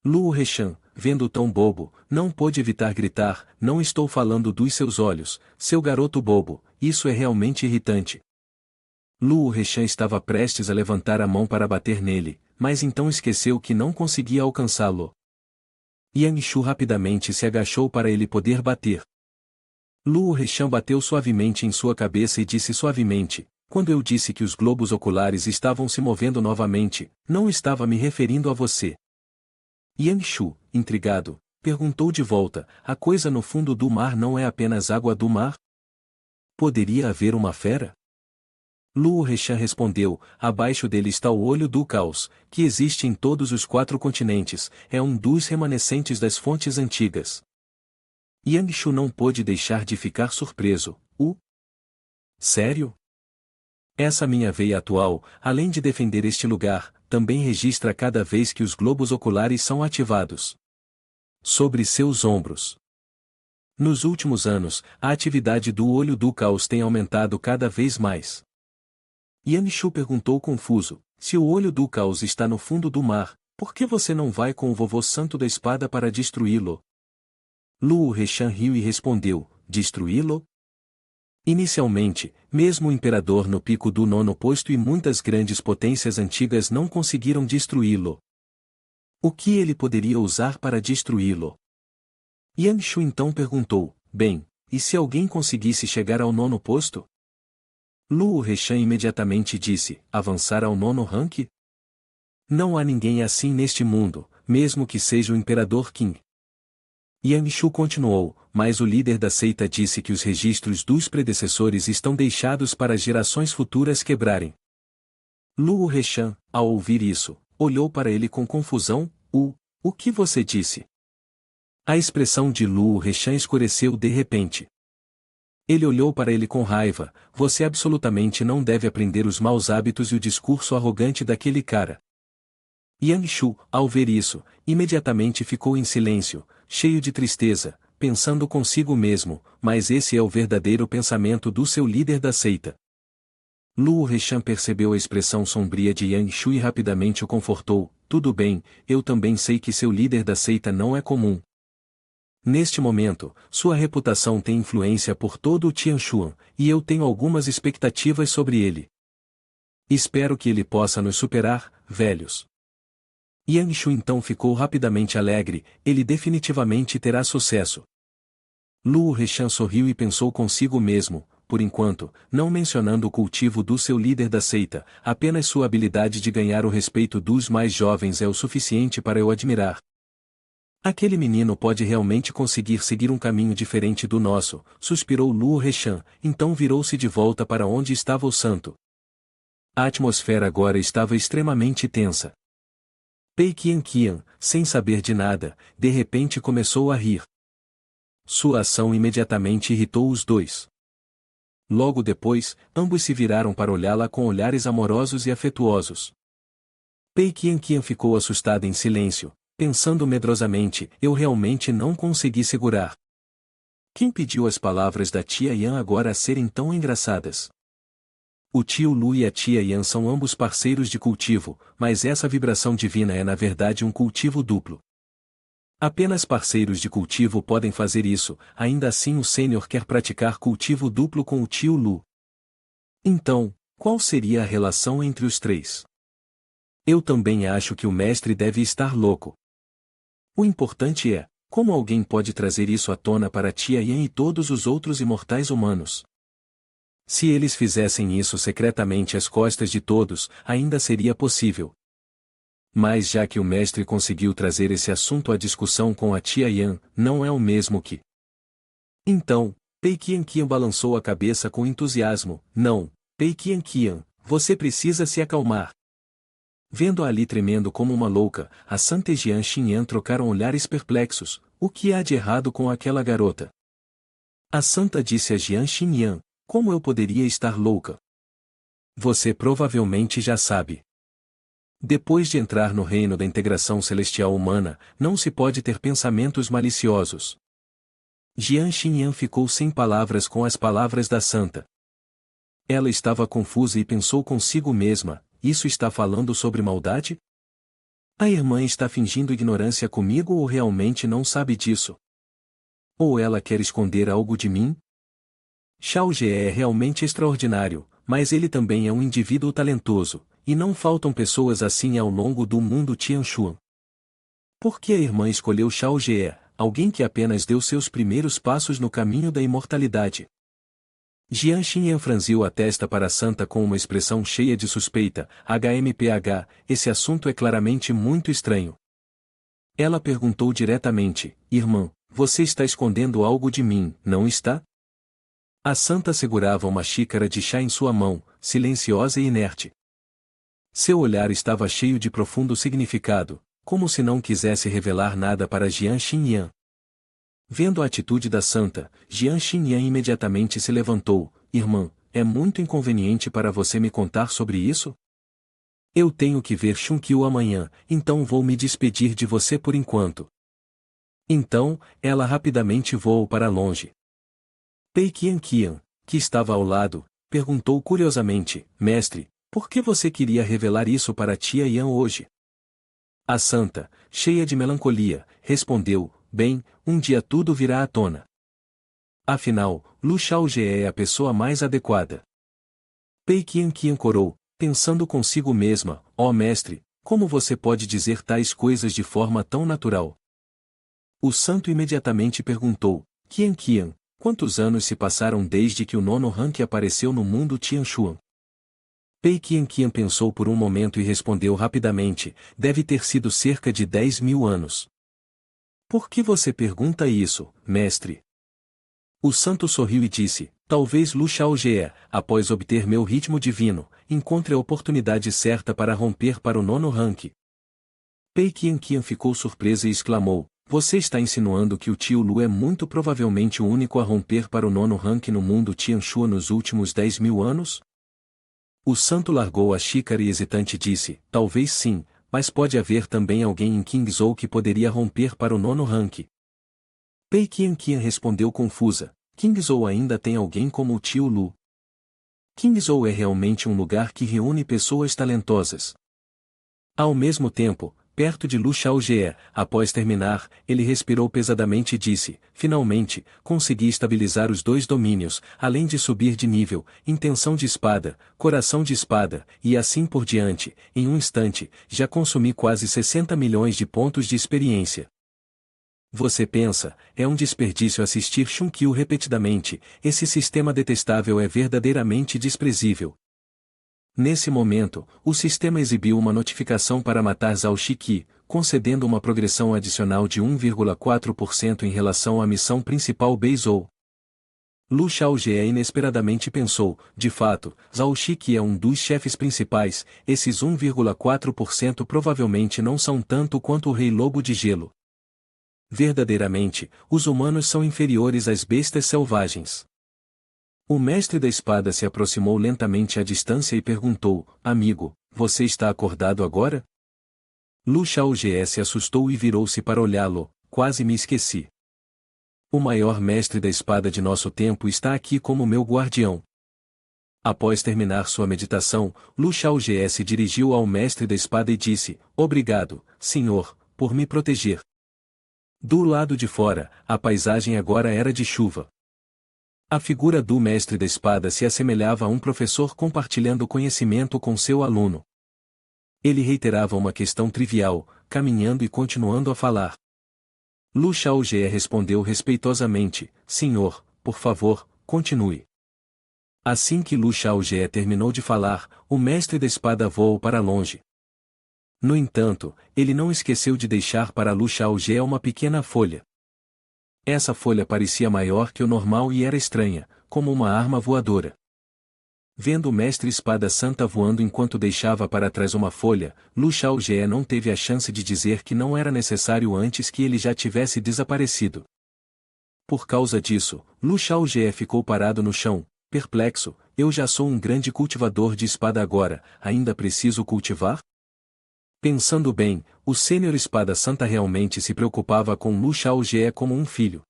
Lu Reshan, vendo-o tão bobo, não pôde evitar gritar: Não estou falando dos seus olhos, seu garoto bobo, isso é realmente irritante. Lu Reshan estava prestes a levantar a mão para bater nele, mas então esqueceu que não conseguia alcançá-lo. Yangshu rapidamente se agachou para ele poder bater. Lu Reshan bateu suavemente em sua cabeça e disse suavemente: Quando eu disse que os globos oculares estavam se movendo novamente, não estava me referindo a você. Yang Shu, intrigado, perguntou de volta: a coisa no fundo do mar não é apenas água do mar? Poderia haver uma fera? Luo Reshan respondeu: abaixo dele está o olho do caos, que existe em todos os 4 continentes, é um dos remanescentes das fontes antigas. Yang Shu não pôde deixar de ficar surpreso. Sério? Essa minha veia atual, além de defender este lugar, também registra cada vez que os globos oculares são ativados. Sobre seus ombros. Nos últimos anos, a atividade do olho do caos tem aumentado cada vez mais. Yang Shu perguntou confuso: se o olho do caos está no fundo do mar, por que você não vai com o vovô santo da espada para destruí-lo? Luo Reshan riu e respondeu: destruí-lo? Inicialmente, mesmo o imperador no pico do 9º posto e muitas grandes potências antigas não conseguiram destruí-lo. O que ele poderia usar para destruí-lo? Yang Shu então perguntou: bem, e se alguém conseguisse chegar ao 9º posto? Luo Reshan imediatamente disse: avançar ao 9º rank? Não há ninguém assim neste mundo, mesmo que seja o imperador Qin. Yang Shu continuou: mas o líder da seita disse que os registros dos predecessores estão deixados para as gerações futuras quebrarem. Luo Reshan, ao ouvir isso, olhou para ele com confusão: o que você disse? A expressão de Luo Reshan escureceu de repente. Ele olhou para ele com raiva: você absolutamente não deve aprender os maus hábitos e o discurso arrogante daquele cara. Yang Shu, ao ver isso, imediatamente ficou em silêncio, cheio de tristeza, pensando consigo mesmo: mas esse é o verdadeiro pensamento do seu líder da seita. Luo Reshan percebeu a expressão sombria de Yang Shu e rapidamente o confortou: tudo bem, eu também sei que seu líder da seita não é comum. Neste momento, sua reputação tem influência por todo o Tianshuan, e eu tenho algumas expectativas sobre ele. Espero que ele possa nos superar, velhos. Yang Shu então ficou rapidamente alegre: ele definitivamente terá sucesso. Luo Reshan sorriu e pensou consigo mesmo: por enquanto, não mencionando o cultivo do seu líder da seita, apenas sua habilidade de ganhar o respeito dos mais jovens é o suficiente para eu admirar. Aquele menino pode realmente conseguir seguir um caminho diferente do nosso, suspirou Luo Reshan, então virou-se de volta para onde estava o santo. A atmosfera agora estava extremamente tensa. Pei Qian, sem saber de nada, de repente começou a rir. Sua ação imediatamente irritou os dois. Logo depois, ambos se viraram para olhá-la com olhares amorosos e afetuosos. Pei Qian ficou assustada em silêncio, pensando medrosamente: eu realmente não consegui segurar. Quem pediu as palavras da tia Yan agora a serem tão engraçadas? O tio Lu e a tia Yan são ambos parceiros de cultivo, mas essa vibração divina é na verdade um cultivo duplo. Apenas parceiros de cultivo podem fazer isso, ainda assim o sênior quer praticar cultivo duplo com o tio Lu. Então, qual seria a relação entre os três? Eu também acho que o mestre deve estar louco. O importante é, como alguém pode trazer isso à tona para tia Yan e todos os outros imortais humanos? Se eles fizessem isso secretamente às costas de todos, ainda seria possível. Mas já que o mestre conseguiu trazer esse assunto à discussão com a tia Yan, não é o mesmo que... Então, Pei Qian balançou a cabeça com entusiasmo: não, Pei Qian, você precisa se acalmar. Vendo-a ali tremendo como uma louca, a Santa e Jian Xinyan trocaram olhares perplexos: o que há de errado com aquela garota? A Santa disse a Jian Xinyan: como eu poderia estar louca? Você provavelmente já sabe. Depois de entrar no reino da integração celestial humana, não se pode ter pensamentos maliciosos. Jian Xinyan ficou sem palavras com as palavras da Santa. Ela estava confusa e pensou consigo mesma: isso está falando sobre maldade? A irmã está fingindo ignorância comigo ou realmente não sabe disso? Ou ela quer esconder algo de mim? Xiao Ge é realmente extraordinário, mas ele também é um indivíduo talentoso, e não faltam pessoas assim ao longo do mundo Tianshuan. Por que a irmã escolheu Xiao Ge, alguém que apenas deu seus primeiros passos no caminho da imortalidade? Jian Xinyan franziu a testa para a Santa com uma expressão cheia de suspeita: HMPH, esse assunto é claramente muito estranho. Ela perguntou diretamente, irmã, você está escondendo algo de mim, não está? A santa segurava uma xícara de chá em sua mão, silenciosa e inerte. Seu olhar estava cheio de profundo significado, como se não quisesse revelar nada para Jian Xinyan. Vendo a atitude da santa, Jian Xinyan imediatamente se levantou, irmã, é muito inconveniente para você me contar sobre isso? Eu tenho que ver Xunkyu amanhã, então vou me despedir de você por enquanto. Então, ela rapidamente voou para longe. Pei Qianqian, que estava ao lado, perguntou curiosamente, mestre, por que você queria revelar isso para tia Yan hoje? A santa, cheia de melancolia, respondeu, bem, um dia tudo virá à tona. Afinal, Lu Shaoge é a pessoa mais adequada. Pei Qianqian corou, pensando consigo mesma, ó mestre, como você pode dizer tais coisas de forma tão natural? O santo imediatamente perguntou, Qianqian, quantos anos se passaram desde que o nono rank apareceu no mundo Tianshuan? Pei Qianqian pensou por um momento e respondeu rapidamente, deve ter sido cerca de 10.000 anos. Por que você pergunta isso, mestre? O santo sorriu e disse, talvez Lu Shaoge, após obter meu ritmo divino, encontre a oportunidade certa para romper para o nono rank. Pei Qianqian ficou surpresa e exclamou, você está insinuando que o tio Lu é muito provavelmente o único a romper para o nono rank no mundo Tianxua nos últimos 10.000 anos? O santo largou a xícara e hesitante disse, talvez sim, mas pode haver também alguém em Qingzhou que poderia romper para o nono rank. Pei Qianqian respondeu confusa, Qingzhou ainda tem alguém como o tio Lu. Qingzhou é realmente um lugar que reúne pessoas talentosas. Ao mesmo tempo, perto de Lu Shaoge, após terminar, ele respirou pesadamente e disse, finalmente, consegui estabilizar os dois domínios, além de subir de nível, intenção de espada, coração de espada, e assim por diante, em um instante, já consumi quase 60 milhões de pontos de experiência. Você pensa, é um desperdício assistir Xunkyu repetidamente, esse sistema detestável é verdadeiramente desprezível. Nesse momento, o sistema exibiu uma notificação para matar Zhao Shiqi, concedendo uma progressão adicional de 1,4% em relação à missão principal Beizhou. Lu Shaoge inesperadamente pensou, de fato, Zhao Shiqi é um dos chefes principais, esses 1,4% provavelmente não são tanto quanto o Rei Lobo de Gelo. Verdadeiramente, os humanos são inferiores às bestas selvagens. O mestre da espada se aproximou lentamente à distância e perguntou, amigo, você está acordado agora? Lu Shaoge se assustou e virou-se para olhá-lo, quase me esqueci. O maior mestre da espada de nosso tempo está aqui como meu guardião. Após terminar sua meditação, Lu Shaoge se dirigiu ao mestre da espada e disse, obrigado, senhor, por me proteger. Do lado de fora, a paisagem agora era de chuva. A figura do mestre da espada se assemelhava a um professor compartilhando conhecimento com seu aluno. Ele reiterava uma questão trivial, caminhando e continuando a falar. Lu Shaoge respondeu respeitosamente, senhor, por favor, continue. Assim que Lu Shaoge terminou de falar, o mestre da espada voou para longe. No entanto, ele não esqueceu de deixar para Lu Shaoge uma pequena folha. Essa folha parecia maior que o normal e era estranha, como uma arma voadora. Vendo o mestre espada santa voando enquanto deixava para trás uma folha, Lu Shaoge não teve a chance de dizer que não era necessário antes que ele já tivesse desaparecido. Por causa disso, Lu Shaoge ficou parado no chão, perplexo, eu já sou um grande cultivador de espada agora, ainda preciso cultivar? Pensando bem, o sênior espada santa realmente se preocupava com Lu Shaoge como um filho.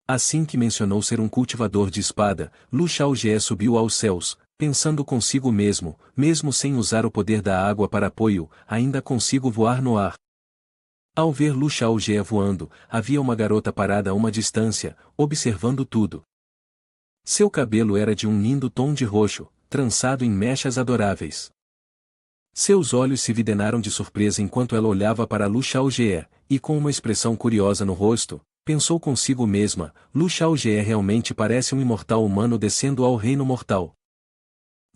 Assim que mencionou ser um cultivador de espada, Lu Shaoge subiu aos céus, pensando consigo mesmo, mesmo sem usar o poder da água para apoio, ainda consigo voar no ar. Ao ver Lu Shaoge voando, havia uma garota parada a uma distância, observando tudo. Seu cabelo era de um lindo tom de roxo, trançado em mechas adoráveis. Seus olhos se videnaram de surpresa enquanto ela olhava para Lu Shaoge, e com uma expressão curiosa no rosto, pensou consigo mesma, Lu Shaoge realmente parece um imortal humano descendo ao reino mortal.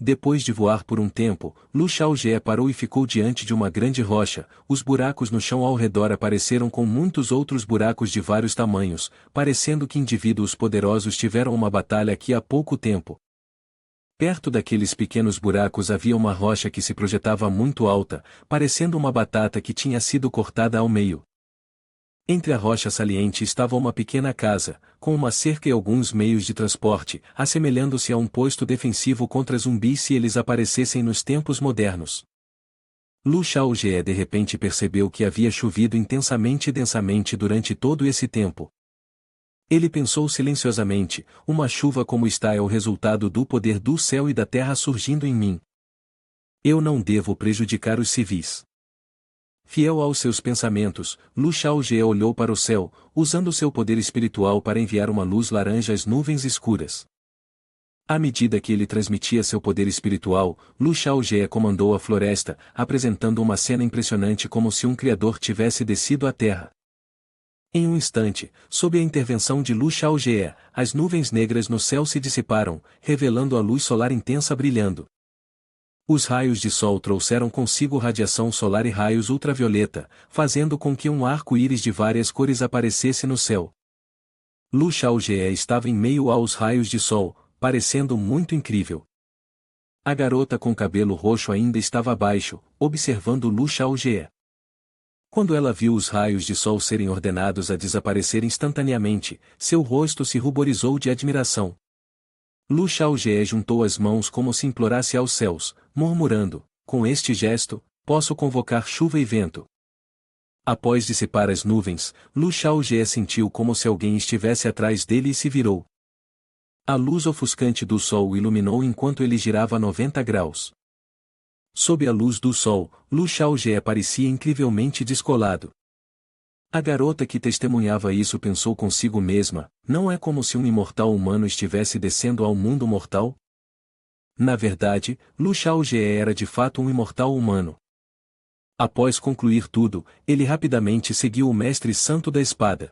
Depois de voar por um tempo, Lu Xiaojie parou e ficou diante de uma grande rocha. Os buracos no chão ao redor apareceram com muitos outros buracos de vários tamanhos, parecendo que indivíduos poderosos tiveram uma batalha aqui há pouco tempo. Perto daqueles pequenos buracos havia uma rocha que se projetava muito alta, parecendo uma batata que tinha sido cortada ao meio. Entre a rocha saliente estava uma pequena casa, com uma cerca e alguns meios de transporte, assemelhando-se a um posto defensivo contra zumbis se eles aparecessem nos tempos modernos. Lu Xiaojie de repente percebeu que havia chovido intensamente e densamente durante todo esse tempo. Ele pensou silenciosamente, uma chuva como esta é o resultado do poder do céu e da terra surgindo em mim. Eu não devo prejudicar os civis. Fiel aos seus pensamentos, Lu Xiaojie olhou para o céu, usando seu poder espiritual para enviar uma luz laranja às nuvens escuras. À medida que ele transmitia seu poder espiritual, Lu Xiaojie comandou a floresta, apresentando uma cena impressionante como se um criador tivesse descido à terra. Em um instante, sob a intervenção de Lu Xiaojie, as nuvens negras no céu se dissiparam, revelando a luz solar intensa brilhando. Os raios de sol trouxeram consigo radiação solar e raios ultravioleta, fazendo com que um arco-íris de várias cores aparecesse no céu. Lu Xiaojie estava em meio aos raios de sol, parecendo muito incrível. A garota com cabelo roxo ainda estava abaixo, observando Lu Xiaojie. Quando ela viu os raios de sol serem ordenados a desaparecer instantaneamente, seu rosto se ruborizou de admiração. Lu Xiaojie juntou as mãos como se implorasse aos céus, murmurando, com este gesto, posso convocar chuva e vento. Após dissipar as nuvens, Lu Xiaojie sentiu como se alguém estivesse atrás dele e se virou. A luz ofuscante do sol o iluminou enquanto ele girava a 90 graus. Sob a luz do sol, Lu Xiaojie parecia incrivelmente descolado. A garota que testemunhava isso pensou consigo mesma, não é como se um imortal humano estivesse descendo ao mundo mortal? Na verdade, Lu Xiaojie era de fato um imortal humano. Após concluir tudo, ele rapidamente seguiu o Mestre Santo da Espada.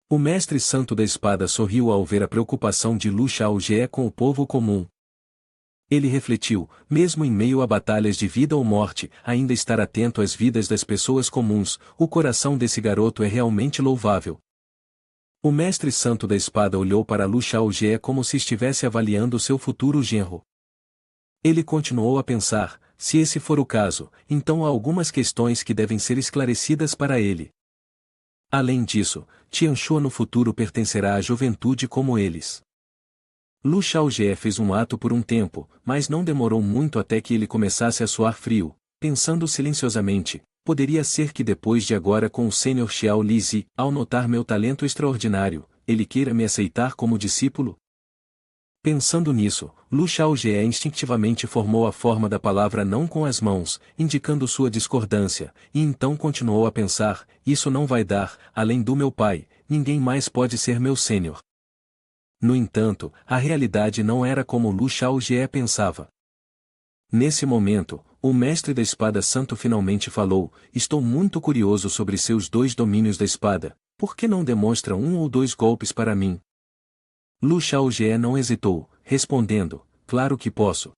O Mestre Santo da Espada sorriu ao ver a preocupação de Lu Xiaojie com o povo comum. Ele refletiu, mesmo em meio a batalhas de vida ou morte, ainda estar atento às vidas das pessoas comuns, o coração desse garoto é realmente louvável. O Mestre Santo da Espada olhou para Lu Xiaojie como se estivesse avaliando seu futuro genro. Ele continuou a pensar, se esse for o caso, então há algumas questões que devem ser esclarecidas para ele. Além disso, Tianxuan no futuro pertencerá à juventude como eles. Lu Xiaojie fez um ato por um tempo, mas não demorou muito até que ele começasse a suar frio, pensando silenciosamente, poderia ser que depois de agora com o Sr. Xiao Lizi, ao notar meu talento extraordinário, ele queira me aceitar como discípulo? Pensando nisso, Lu Xiaojie instintivamente formou a forma da palavra não com as mãos, indicando sua discordância, e então continuou a pensar, isso não vai dar, além do meu pai, ninguém mais pode ser meu sênior. No entanto, a realidade não era como Lu Xiaojie pensava. Nesse momento, o mestre da espada santo finalmente falou, estou muito curioso sobre seus 2 domínios da espada, por que não demonstra 1 ou 2 golpes para mim? Lu Xiaojie não hesitou, respondendo, claro que posso.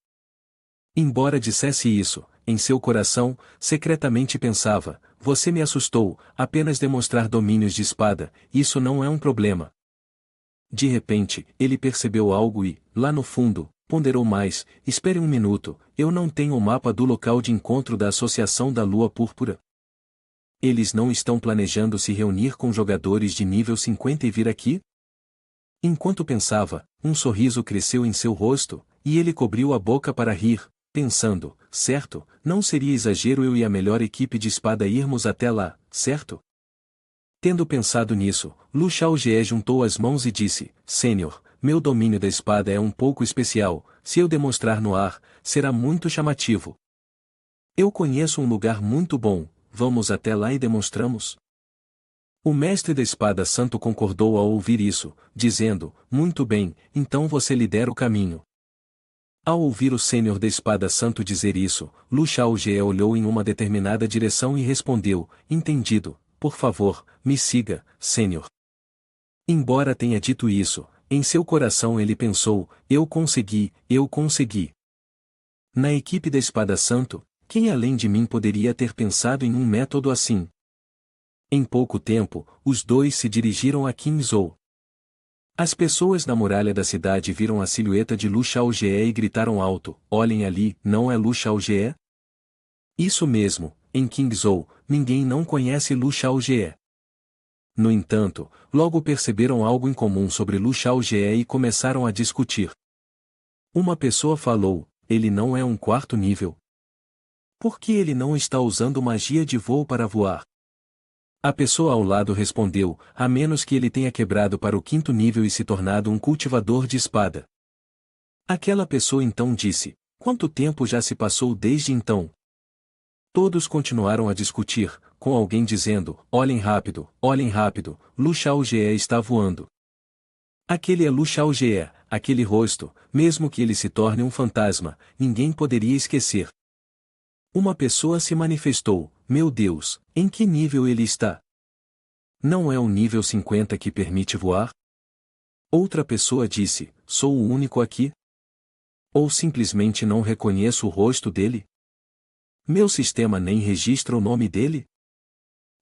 Embora dissesse isso, em seu coração, secretamente pensava, você me assustou, apenas demonstrar domínios de espada, isso não é um problema. De repente, ele percebeu algo e, lá no fundo, ponderou mais, espere um minuto, eu não tenho o mapa do local de encontro da Associação da Lua Púrpura. Eles não estão planejando se reunir com jogadores de nível 50 e vir aqui? Enquanto pensava, um sorriso cresceu em seu rosto, e ele cobriu a boca para rir, pensando, certo, não seria exagero eu e a melhor equipe de espada irmos até lá, certo? Tendo pensado nisso, Lu Xiaojie juntou as mãos e disse, Sênior, meu domínio da espada é um pouco especial, se eu demonstrar no ar, será muito chamativo. Eu conheço um lugar muito bom, vamos até lá e demonstramos? O mestre da espada santo concordou ao ouvir isso, dizendo, muito bem, então você lidera o caminho. Ao ouvir o sênior da espada santo dizer isso, Lu Xiaojie olhou em uma determinada direção e respondeu, entendido, por favor, me siga, sênior. Embora tenha dito isso, em seu coração ele pensou, eu consegui, eu consegui. Na equipe da Espada Santo, quem além de mim poderia ter pensado em um método assim? Em pouco tempo, os dois se dirigiram a Qingzhou. As pessoas na muralha da cidade viram a silhueta de Lu Shaojie e gritaram alto: "Olhem ali, não é Lu Shaojie?" Isso mesmo, em Qingzhou, ninguém não conhece Lu Shaojie. No entanto, logo perceberam algo incomum sobre Lu Shaojie e começaram a discutir. Uma pessoa falou: "Ele não é um quarto nível. Por que ele não está usando magia de voo para voar?" A pessoa ao lado respondeu: "A menos que ele tenha quebrado para o quinto nível e se tornado um cultivador de espada." Aquela pessoa então disse: "Quanto tempo já se passou desde então?" Todos continuaram a discutir, com alguém dizendo: olhem rápido, Lu Shaojie está voando." Aquele é Lu Shaojie, aquele rosto, mesmo que ele se torne um fantasma, ninguém poderia esquecer. Uma pessoa se manifestou: "Meu Deus, em que nível ele está? Não é o nível 50 que permite voar?" Outra pessoa disse: "Sou o único aqui? Ou simplesmente não reconheço o rosto dele? Meu sistema nem registra o nome dele?"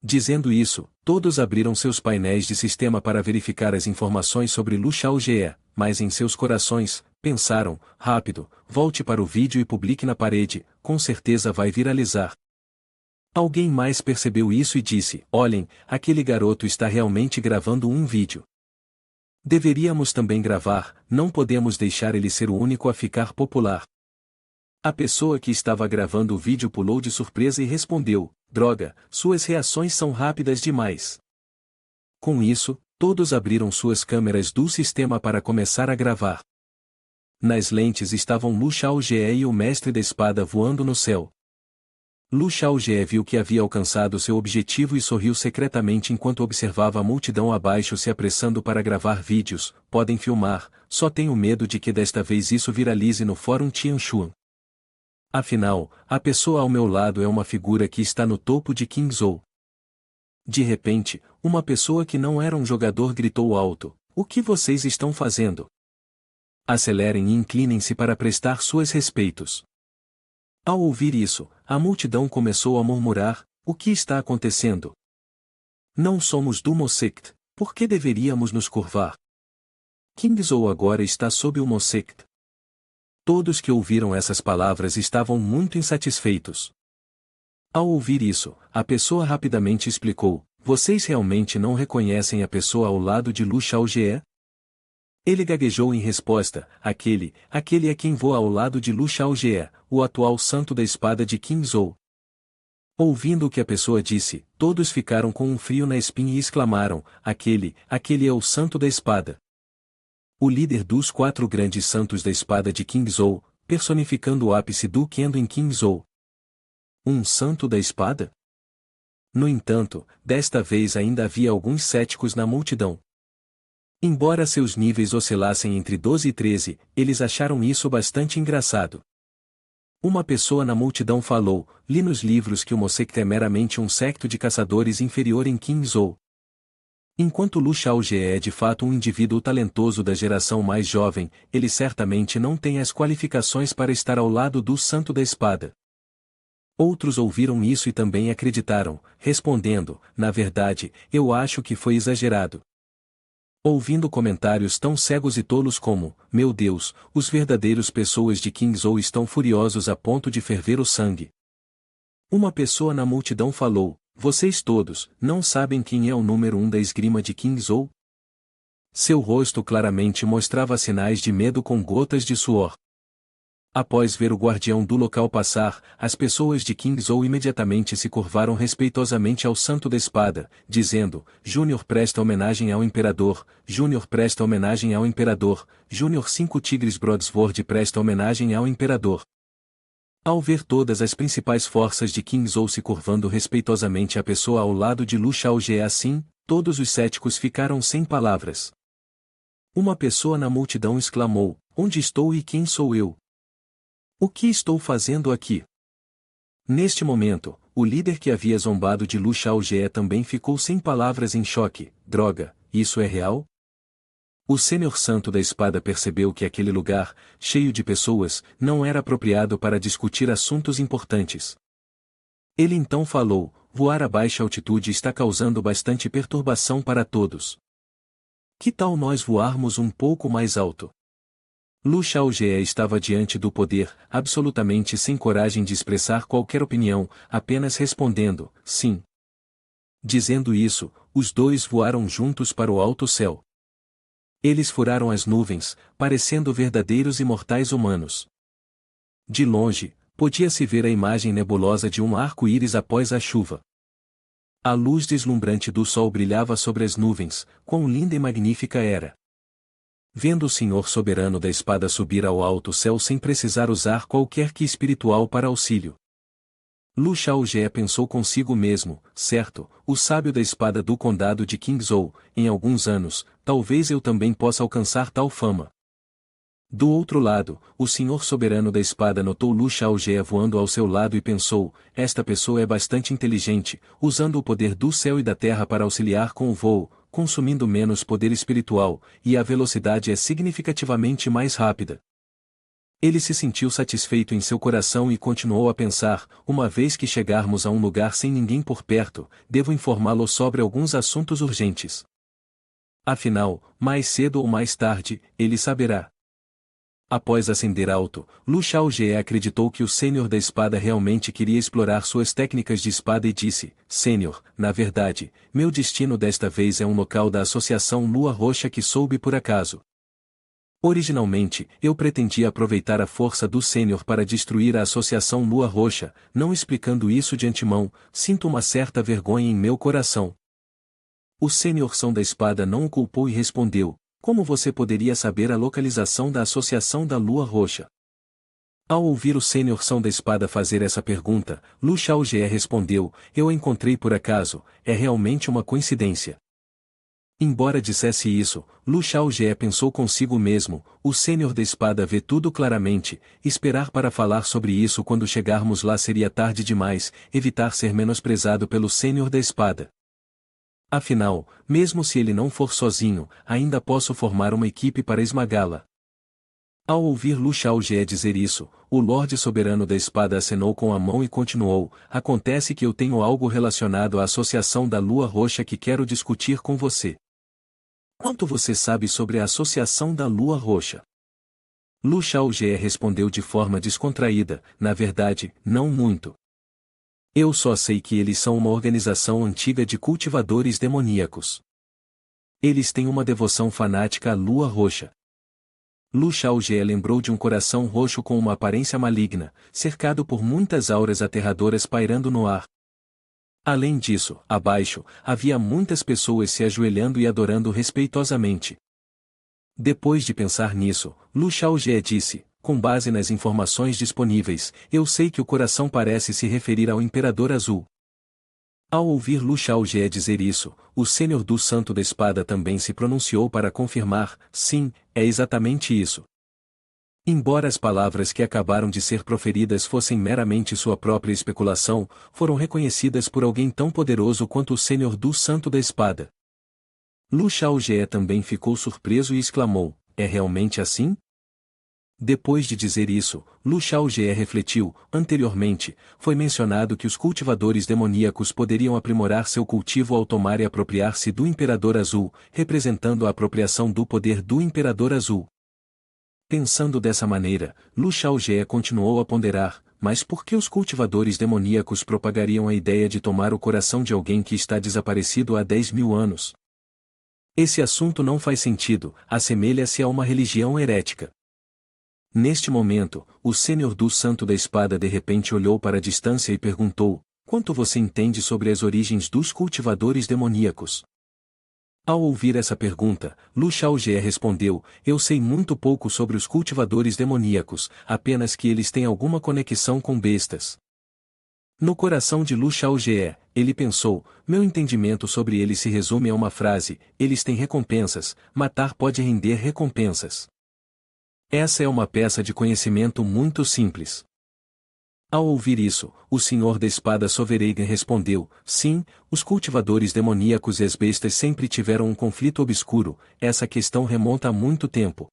Dizendo isso, todos abriram seus painéis de sistema para verificar as informações sobre Lu Shaojie, mas em seus corações, pensaram: "Rápido, volte para o vídeo e publique na parede, com certeza vai viralizar." Alguém mais percebeu isso e disse: "Olhem, aquele garoto está realmente gravando um vídeo. Deveríamos também gravar, não podemos deixar ele ser o único a ficar popular." A pessoa que estava gravando o vídeo pulou de surpresa e respondeu: "Droga, suas reações são rápidas demais." Com isso, todos abriram suas câmeras do sistema para começar a gravar. Nas lentes estavam Lu Shaojie e o mestre da espada voando no céu. Lu Shaojie viu que havia alcançado seu objetivo e sorriu secretamente enquanto observava a multidão abaixo se apressando para gravar vídeos. "Podem filmar, só tenho medo de que desta vez isso viralize no Fórum Tianshuan. Afinal, a pessoa ao meu lado é uma figura que está no topo de Qingzhou." De repente, uma pessoa que não era um jogador gritou alto: "O que vocês estão fazendo? Acelerem e inclinem-se para prestar suas respeitos." Ao ouvir isso, a multidão começou a murmurar: "O que está acontecendo? Não somos do Mosect, por que deveríamos nos curvar? Qingzhou agora está sob o Mosect." Todos que ouviram essas palavras estavam muito insatisfeitos. Ao ouvir isso, a pessoa rapidamente explicou: "Vocês realmente não reconhecem a pessoa ao lado de Lu Shaojie?" Ele gaguejou em resposta: aquele é quem voa ao lado de Lu Shaojie, o atual santo da espada de Qingzhou." Ouvindo o que a pessoa disse, todos ficaram com um frio na espinha e exclamaram: aquele é o santo da espada. O líder dos 4 grandes santos da espada de Qingzhou, personificando o ápice do Kendo em Qingzhou. Um santo da espada? No entanto, desta vez ainda havia alguns céticos na multidão. Embora seus níveis oscilassem entre 12 e 13, eles acharam isso bastante engraçado. Uma pessoa na multidão falou: "Li nos livros que o Mosect é meramente um secto de caçadores inferior em Qingzhou. Enquanto Lu Shaojie é de fato um indivíduo talentoso da geração mais jovem, ele certamente não tem as qualificações para estar ao lado do Santo da Espada." Outros ouviram isso e também acreditaram, respondendo: "Na verdade, eu acho que foi exagerado." Ouvindo comentários tão cegos e tolos como: "Meu Deus, os verdadeiros pessoas de Qingzhou estão furiosos a ponto de ferver o sangue." Uma pessoa na multidão falou: "Vocês todos, não sabem quem é o número 1 da esgrima de Qingzhou?" Seu rosto claramente mostrava sinais de medo com gotas de suor. Após ver o guardião do local passar, as pessoas de Qingzhou imediatamente se curvaram respeitosamente ao Santo da Espada, dizendo: "Júnior presta homenagem ao Imperador, Júnior presta homenagem ao Imperador, Júnior 5 Tigres Broadsword presta homenagem ao Imperador." Ao ver todas as principais forças de Qingzhou se curvando respeitosamente à pessoa ao lado de Lu Shaojie assim, todos os céticos ficaram sem palavras. Uma pessoa na multidão exclamou: "Onde estou e quem sou eu? O que estou fazendo aqui?" Neste momento, o líder que havia zombado de Lu Shaojie também ficou sem palavras em choque: "Droga, isso é real? O sênior santo da espada percebeu que aquele lugar, cheio de pessoas, não era apropriado para discutir assuntos importantes. Ele então falou: voar a baixa altitude está causando bastante perturbação para todos. Que tal nós voarmos um pouco mais alto? Lu Xiaojie estava diante do poder, absolutamente sem coragem de expressar qualquer opinião, apenas respondendo: sim. Dizendo isso, os dois voaram juntos para o alto céu. Eles furaram as nuvens, parecendo verdadeiros imortais humanos. De longe, podia-se ver a imagem nebulosa de um arco-íris após a chuva. A luz deslumbrante do sol brilhava sobre as nuvens, quão linda e magnífica era. Vendo o Senhor soberano da espada subir ao alto céu sem precisar usar qualquer ki espiritual para auxílio. Lu Xiaojie pensou consigo mesmo: certo, o sábio da espada do condado de Qingzhou, em alguns anos, talvez eu também possa alcançar tal fama. Do outro lado, o senhor soberano da espada notou Lu Xiaojie voando ao seu lado e pensou: esta pessoa é bastante inteligente, usando o poder do céu e da terra para auxiliar com o voo, consumindo menos poder espiritual, e a velocidade é significativamente mais rápida. Ele se sentiu satisfeito em seu coração e continuou a pensar: uma vez que chegarmos a um lugar sem ninguém por perto, devo informá-lo sobre alguns assuntos urgentes. Afinal, mais cedo ou mais tarde, ele saberá. Após ascender alto, Lu Xiaojie acreditou que o Sênior da espada realmente queria explorar suas técnicas de espada e disse: Sênior, na verdade, meu destino desta vez é um local da Associação Lua Roxa que soube por acaso. Originalmente, eu pretendia aproveitar a força do Sênior para destruir a Associação Lua Roxa, não explicando isso de antemão, sinto uma certa vergonha em meu coração. O Sênior São da Espada não o culpou e respondeu: como você poderia saber a localização da Associação da Lua Roxa? Ao ouvir o Sênior São da Espada fazer essa pergunta, Lu Xiaojie respondeu: eu a encontrei por acaso, é realmente uma coincidência. Embora dissesse isso, Lu Xiaojie pensou consigo mesmo: o Sênior da Espada vê tudo claramente, esperar para falar sobre isso quando chegarmos lá seria tarde demais, evitar ser menosprezado pelo Sênior da Espada. Afinal, mesmo se ele não for sozinho, ainda posso formar uma equipe para esmagá-la. Ao ouvir Lu Xiaojie dizer isso, o Lorde Soberano da Espada acenou com a mão e continuou: acontece que eu tenho algo relacionado à Associação da Lua Roxa que quero discutir com você. Quanto você sabe sobre a Associação da Lua Roxa? Lu Xiaojie respondeu de forma descontraída: na verdade, não muito. Eu só sei que eles são uma organização antiga de cultivadores demoníacos. Eles têm uma devoção fanática à Lua Roxa. Lu Xiaojie lembrou de um coração roxo com uma aparência maligna, cercado por muitas auras aterradoras pairando no ar. Além disso, abaixo, havia muitas pessoas se ajoelhando e adorando respeitosamente. Depois de pensar nisso, Lu Xiaojie disse: com base nas informações disponíveis, eu sei que o coração parece se referir ao Imperador Azul. Ao ouvir Lu Xiaojie dizer isso, o Sênior do Santo da Espada também se pronunciou para confirmar: sim, é exatamente isso. Embora as palavras que acabaram de ser proferidas fossem meramente sua própria especulação, foram reconhecidas por alguém tão poderoso quanto o Sênior do Santo da Espada. Lu Xiaojie também ficou surpreso e exclamou: é realmente assim? Depois de dizer isso, Lu Xiaojie refletiu: anteriormente, foi mencionado que os cultivadores demoníacos poderiam aprimorar seu cultivo ao tomar e apropriar-se do Imperador Azul, representando a apropriação do poder do Imperador Azul. Pensando dessa maneira, Lu Xiaojie continuou a ponderar: mas por que os cultivadores demoníacos propagariam a ideia de tomar o coração de alguém que está desaparecido há 10.000 anos? Esse assunto não faz sentido, assemelha-se a uma religião herética. Neste momento, o Sênior do Santo da Espada de repente olhou para a distância e perguntou: quanto você entende sobre as origens dos cultivadores demoníacos? Ao ouvir essa pergunta, Lu Xiaojie respondeu: eu sei muito pouco sobre os cultivadores demoníacos, apenas que eles têm alguma conexão com bestas. No coração de Lu Xiaojie, ele pensou: meu entendimento sobre eles se resume a uma frase: eles têm recompensas, matar pode render recompensas. Essa é uma peça de conhecimento muito simples. Ao ouvir isso, o senhor da espada Sovereign respondeu, sim, os cultivadores demoníacos e as bestas sempre tiveram um conflito obscuro, essa questão remonta a muito tempo.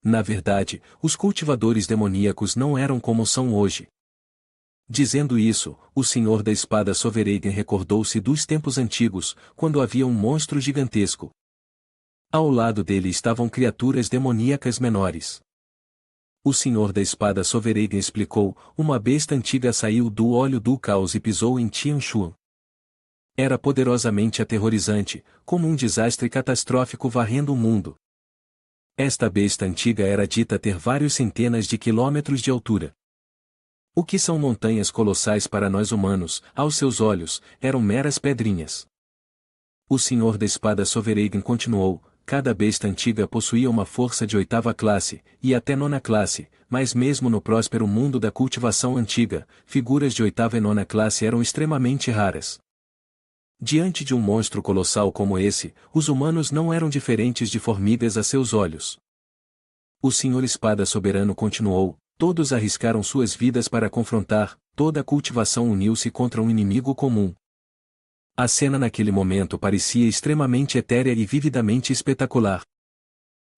Na verdade, os cultivadores demoníacos não eram como são hoje. Dizendo isso, o senhor da espada Sovereign recordou-se dos tempos antigos, quando havia um monstro gigantesco. Ao lado dele estavam criaturas demoníacas menores. O senhor da espada Sovereign explicou, uma besta antiga saiu do olho do caos e pisou em Tianshu. Era poderosamente aterrorizante, como um desastre catastrófico varrendo o mundo. Esta besta antiga era dita ter vários centenas de quilômetros de altura. O que são montanhas colossais para nós humanos, aos seus olhos, eram meras pedrinhas. O senhor da espada Sovereign continuou, cada besta antiga possuía uma força de 8ª classe, e até 9ª classe, mas mesmo no próspero mundo da cultivação antiga, figuras de 8ª e 9ª classe eram extremamente raras. Diante de um monstro colossal como esse, os humanos não eram diferentes de formigas a seus olhos. O senhor espada soberano continuou, todos arriscaram suas vidas para confrontar, toda a cultivação uniu-se contra um inimigo comum. A cena naquele momento parecia extremamente etérea e vividamente espetacular.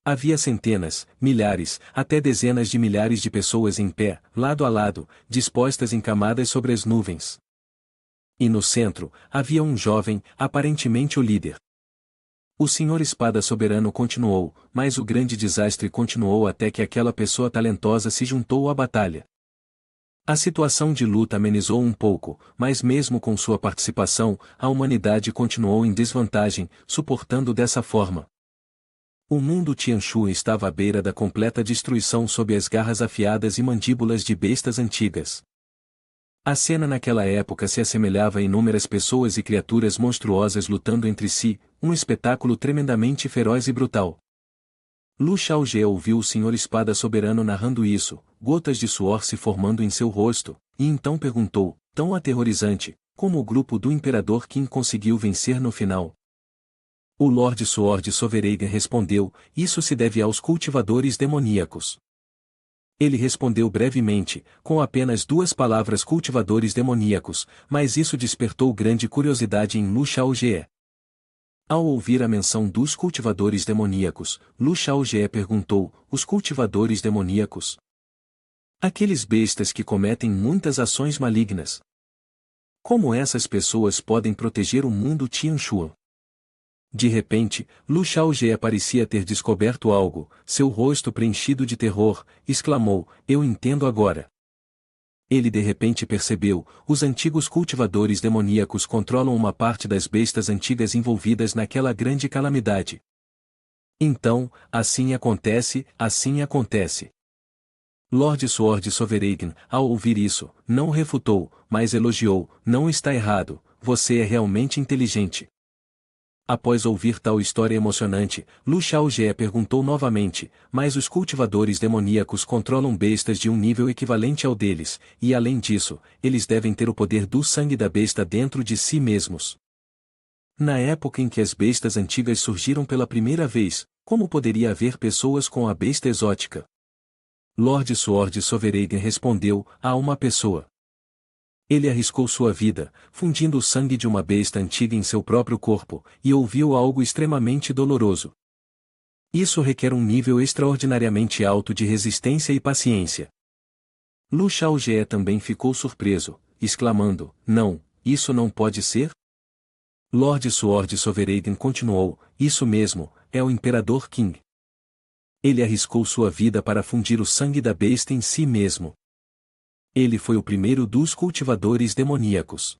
Havia centenas, milhares, até dezenas de milhares de pessoas em pé, lado a lado, dispostas em camadas sobre as nuvens. E no centro, havia um jovem, aparentemente o líder. O senhor espada soberano continuou, mas o grande desastre continuou até que aquela pessoa talentosa se juntou à batalha. A situação de luta amenizou um pouco, mas mesmo com sua participação, a humanidade continuou em desvantagem, suportando dessa forma. O mundo Tianshu estava à beira da completa destruição sob as garras afiadas e mandíbulas de bestas antigas. A cena naquela época se assemelhava a inúmeras pessoas e criaturas monstruosas lutando entre si, um espetáculo tremendamente feroz e brutal. Lu Xiaojie ouviu o senhor espada soberano narrando isso, gotas de suor se formando em seu rosto, e então perguntou, tão aterrorizante, como o grupo do Imperador Qin conseguiu vencer no final. O Lorde Sword Sovereign respondeu, isso se deve aos cultivadores demoníacos. Ele respondeu brevemente, com apenas 2 palavras cultivadores demoníacos, mas isso despertou grande curiosidade em Lu Xiaojie. Ao ouvir a menção dos cultivadores demoníacos, Lu Xiaojie perguntou, os cultivadores demoníacos? Aqueles bestas que cometem muitas ações malignas. Como essas pessoas podem proteger o mundo Tianshu? De repente, Lu Xiaojie parecia ter descoberto algo, seu rosto preenchido de terror, exclamou, eu entendo agora. Ele de repente percebeu, os antigos cultivadores demoníacos controlam uma parte das bestas antigas envolvidas naquela grande calamidade. Então, assim acontece, assim acontece. Lord Sword Sovereign, ao ouvir isso, não refutou, mas elogiou, não está errado, você é realmente inteligente. Após ouvir tal história emocionante, Lu Xiaojie perguntou novamente, mas os cultivadores demoníacos controlam bestas de um nível equivalente ao deles, e além disso, eles devem ter o poder do sangue da besta dentro de si mesmos. Na época em que as bestas antigas surgiram pela primeira vez, como poderia haver pessoas com a besta exótica? Lord Sword Sovereign respondeu, há uma pessoa. Ele arriscou sua vida, fundindo o sangue de uma besta antiga em seu próprio corpo, e ouviu algo extremamente doloroso. Isso requer um nível extraordinariamente alto de resistência e paciência. Lu Xiaojie também ficou surpreso, exclamando, não, isso não pode ser? Lord Sword Sovereign continuou, isso mesmo, é o Imperador Qin. Ele arriscou sua vida para fundir o sangue da besta em si mesmo. Ele foi o primeiro dos cultivadores demoníacos.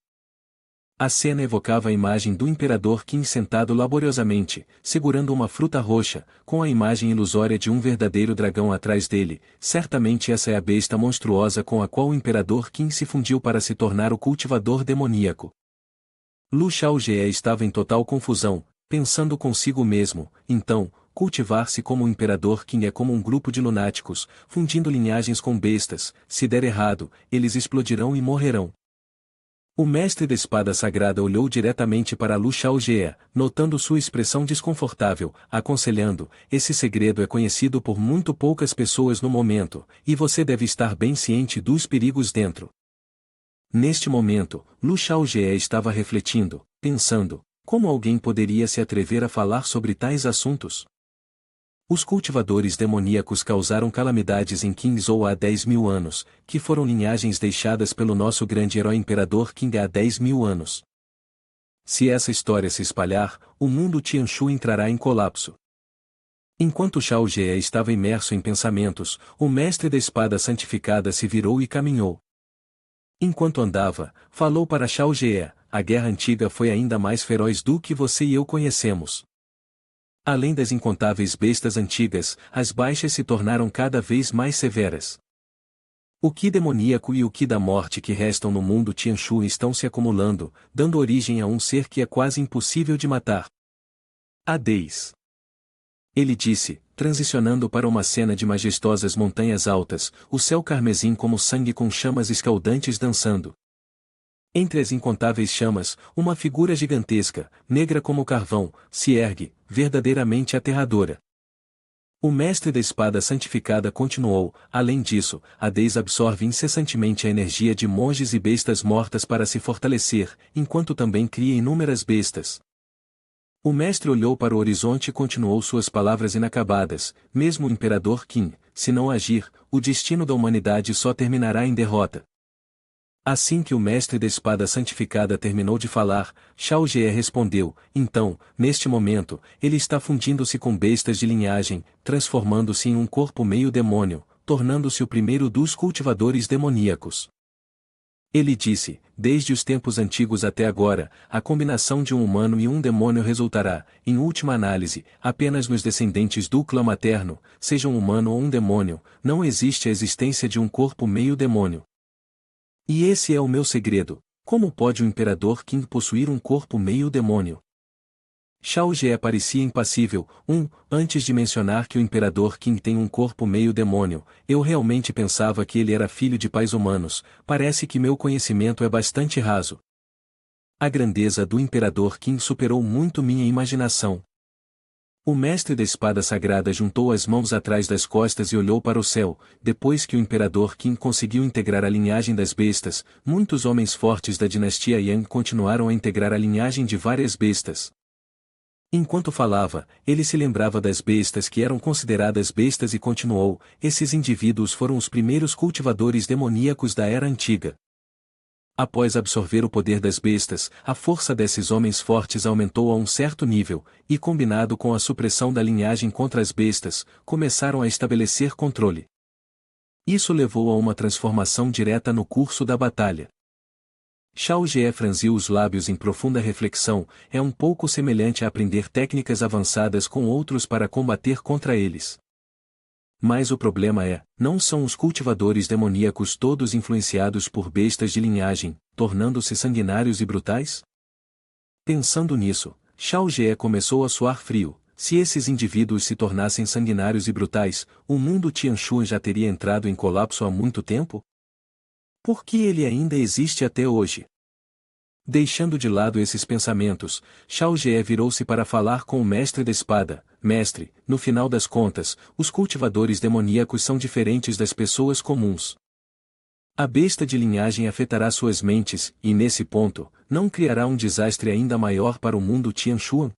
A cena evocava a imagem do Imperador Qin sentado laboriosamente, segurando uma fruta roxa, com a imagem ilusória de um verdadeiro dragão atrás dele. Certamente essa é a besta monstruosa com a qual o Imperador Qin se fundiu para se tornar o cultivador demoníaco. Lu Xiaojie estava em total confusão, pensando consigo mesmo, então, cultivar-se como o Imperador Qin é como um grupo de lunáticos, fundindo linhagens com bestas, se der errado, eles explodirão e morrerão. O mestre da espada sagrada olhou diretamente para Lu Xiaojie, notando sua expressão desconfortável, aconselhando: esse segredo é conhecido por muito poucas pessoas no momento, e você deve estar bem ciente dos perigos dentro. Neste momento, Lu Xiaojie estava refletindo, pensando: como alguém poderia se atrever a falar sobre tais assuntos? Os cultivadores demoníacos causaram calamidades em Qingzhou há 10.000 anos, que foram linhagens deixadas pelo nosso grande herói imperador Qing há 10.000 anos. Se essa história se espalhar, o mundo Tianshu entrará em colapso. Enquanto Shao Jie estava imerso em pensamentos, o mestre da espada santificada se virou e caminhou. Enquanto andava, falou para Shao Jie: a guerra antiga foi ainda mais feroz do que você e eu conhecemos. Além das incontáveis bestas antigas, as baixas se tornaram cada vez mais severas. O Qi demoníaco e o Qi da morte que restam no mundo Tianshu estão se acumulando, dando origem a um ser que é quase impossível de matar. Hades. Ele disse, transicionando para uma cena de majestosas montanhas altas, o céu carmesim como sangue com chamas escaldantes dançando. Entre as incontáveis chamas, uma figura gigantesca, negra como carvão, se ergue, verdadeiramente aterradora. O mestre da espada santificada continuou: além disso, Hades absorve incessantemente a energia de monges e bestas mortas para se fortalecer, enquanto também cria inúmeras bestas. O mestre olhou para o horizonte e continuou suas palavras inacabadas: mesmo o imperador Qin, se não agir, o destino da humanidade só terminará em derrota. Assim que o mestre da espada santificada terminou de falar, Shao Jie respondeu: então, neste momento, ele está fundindo-se com bestas de linhagem, transformando-se em um corpo meio demônio, tornando-se o primeiro dos cultivadores demoníacos. Ele disse: desde os tempos antigos até agora, a combinação de um humano e um demônio resultará, em última análise, apenas nos descendentes do clã materno, seja um humano ou um demônio, não existe a existência de um corpo meio demônio. E esse é o meu segredo: como pode o imperador Qing possuir um corpo meio demônio? Shao Jie parecia impassível. Antes de mencionar que o imperador Qing tem um corpo meio demônio, eu realmente pensava que ele era filho de pais humanos. Parece que meu conhecimento é bastante raso. A grandeza do imperador Qing superou muito minha imaginação. O mestre da espada sagrada juntou as mãos atrás das costas e olhou para o céu. Depois que o imperador Qin conseguiu integrar a linhagem das bestas, muitos homens fortes da dinastia Yang continuaram a integrar a linhagem de várias bestas. Enquanto falava, ele se lembrava das bestas que eram consideradas bestas e continuou: esses indivíduos foram os primeiros cultivadores demoníacos da Era Antiga. Após absorver o poder das bestas, a força desses homens fortes aumentou a um certo nível, e combinado com a supressão da linhagem contra as bestas, começaram a estabelecer controle. Isso levou a uma transformação direta no curso da batalha. Shao Jie franziu os lábios em profunda reflexão: é um pouco semelhante a aprender técnicas avançadas com outros para combater contra eles. Mas o problema é, não são os cultivadores demoníacos todos influenciados por bestas de linhagem, tornando-se sanguinários e brutais? Pensando nisso, Shao Jie começou a suar frio. Se esses indivíduos se tornassem sanguinários e brutais, o mundo Tianshu já teria entrado em colapso há muito tempo? Por que ele ainda existe até hoje? Deixando de lado esses pensamentos, Shao Jie virou-se para falar com o mestre da espada: mestre, no final das contas, os cultivadores demoníacos são diferentes das pessoas comuns. A besta de linhagem afetará suas mentes, e nesse ponto, não criará um desastre ainda maior para o mundo Tianshuan?